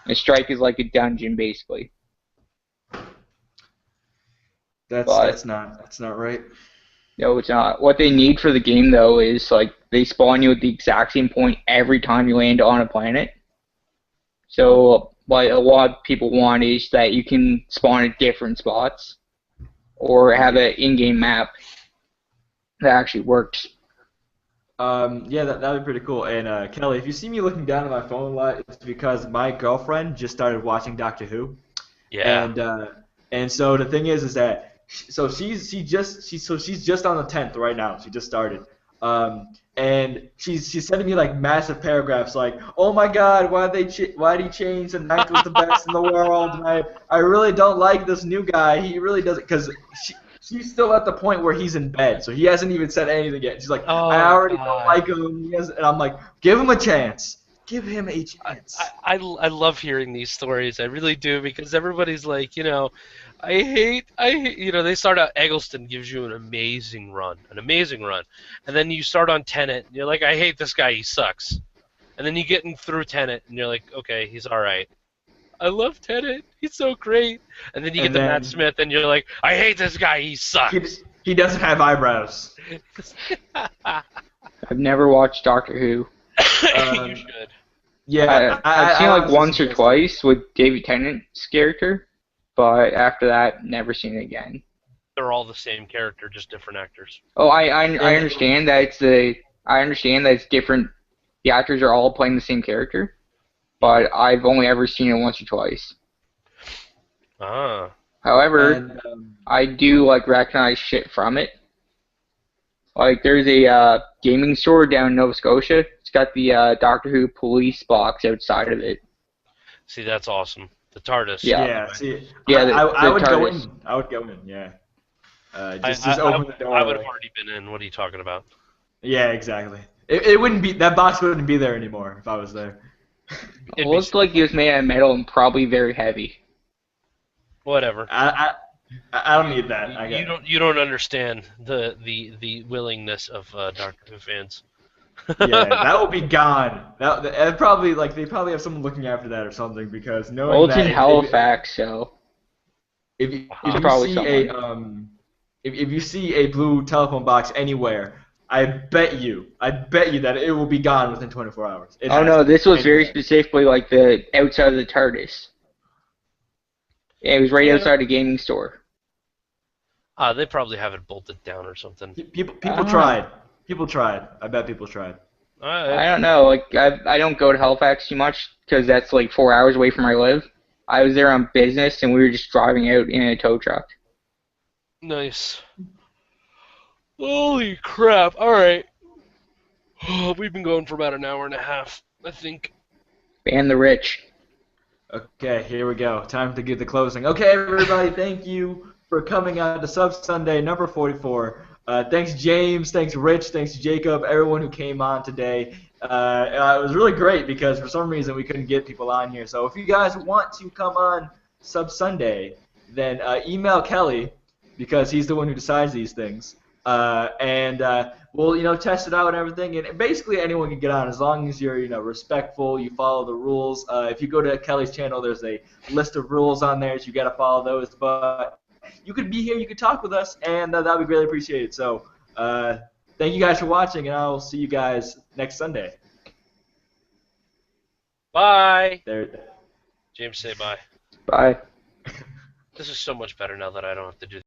The strike is like a dungeon basically. That's not right. No, it's not. What they need for the game, though, is, like, they spawn you at the exact same point every time you land on a planet. So, what a lot of people want is that you can spawn at different spots, or have an in-game map that actually works. Yeah, that would be pretty cool. And, Kelly, if you see me looking down at my phone a lot, it's because my girlfriend just started watching Doctor Who. Yeah. And so the thing is that she's just on the 10th right now. She just started. And she's sending me like massive paragraphs like, oh my God, why'd he change? The ninth was the best in the world. And I really don't like this new guy. He really doesn't, because she's still at the point where he's in bed, so he hasn't even said anything yet. She's like, I already don't like him. And I'm like, give him a chance. Give him a chance. I love hearing these stories. I really do, because everybody's like, I hate, they start out, Eggleston gives you an amazing run, and then you start on Tenet, and you're like, I hate this guy, he sucks. And then you get in through Tenet, and you're like, okay, he's alright. I love Tenet, he's so great. And then you get to Matt Smith, and you're like, I hate this guy, he sucks. He doesn't have eyebrows. I've never watched Doctor Who. You should. Yeah, I've seen like honestly once or suggest twice with David Tennant's character, but after that, never seen it again. They're all the same character, just different actors. Oh, I understand that it's different. The actors are all playing the same character, but I've only ever seen it once or twice. Ah. However, And, I do like recognize shit from it. Like there's a gaming store down in Nova Scotia. It's got the Doctor Who police box outside of it. See, that's awesome. The TARDIS. Yeah. See, Yeah, I would go TARDIS. in. I would go in. Yeah. Just I open the door. I would have already been in. What are you talking about? Yeah, exactly. It wouldn't be, that box wouldn't be there anymore if I was there. It'd It be looks like it was made out of metal and probably very heavy. Whatever. I don't need that. You don't understand the willingness of Doctor Who fans. Yeah, that will be gone. That probably, like, they probably have someone looking after that or something, because knowing Well, it's that in Halifax, so if you probably see if you see a blue telephone box anywhere, I bet you that it will be gone within 24 hours. It oh has no, to. this was very Anywhere. specifically like the outside of the TARDIS. Yeah, it was right outside the gaming store. They probably have it bolted down or something. People tried. People tried. I bet people tried. I don't know. Like I don't go to Halifax too much because that's like 4 hours away from where I live. I was there on business and we were just driving out in a tow truck. Nice. Holy crap! All right. We've been going for about an hour and a half, I think. Ban the rich. Okay, here we go. Time to get the closing. Okay, everybody, thank you for coming on to Sub Sunday number 44. Thanks, James. Thanks, Rich. Thanks, Jacob. Everyone who came on today. It was really great because for some reason we couldn't get people on here. So if you guys want to come on Sub Sunday, then email Kelly because he's the one who decides these things. And we'll test it out and everything. And basically anyone can get on as long as you're respectful. You follow the rules. If you go to Kelly's channel, there's a list of rules on there, so you got to follow those. But you could be here, you could talk with us, and that would be greatly appreciated. So thank you guys for watching, and I'll see you guys next Sunday. Bye. There. James, say bye. Bye. This is so much better now that I don't have to do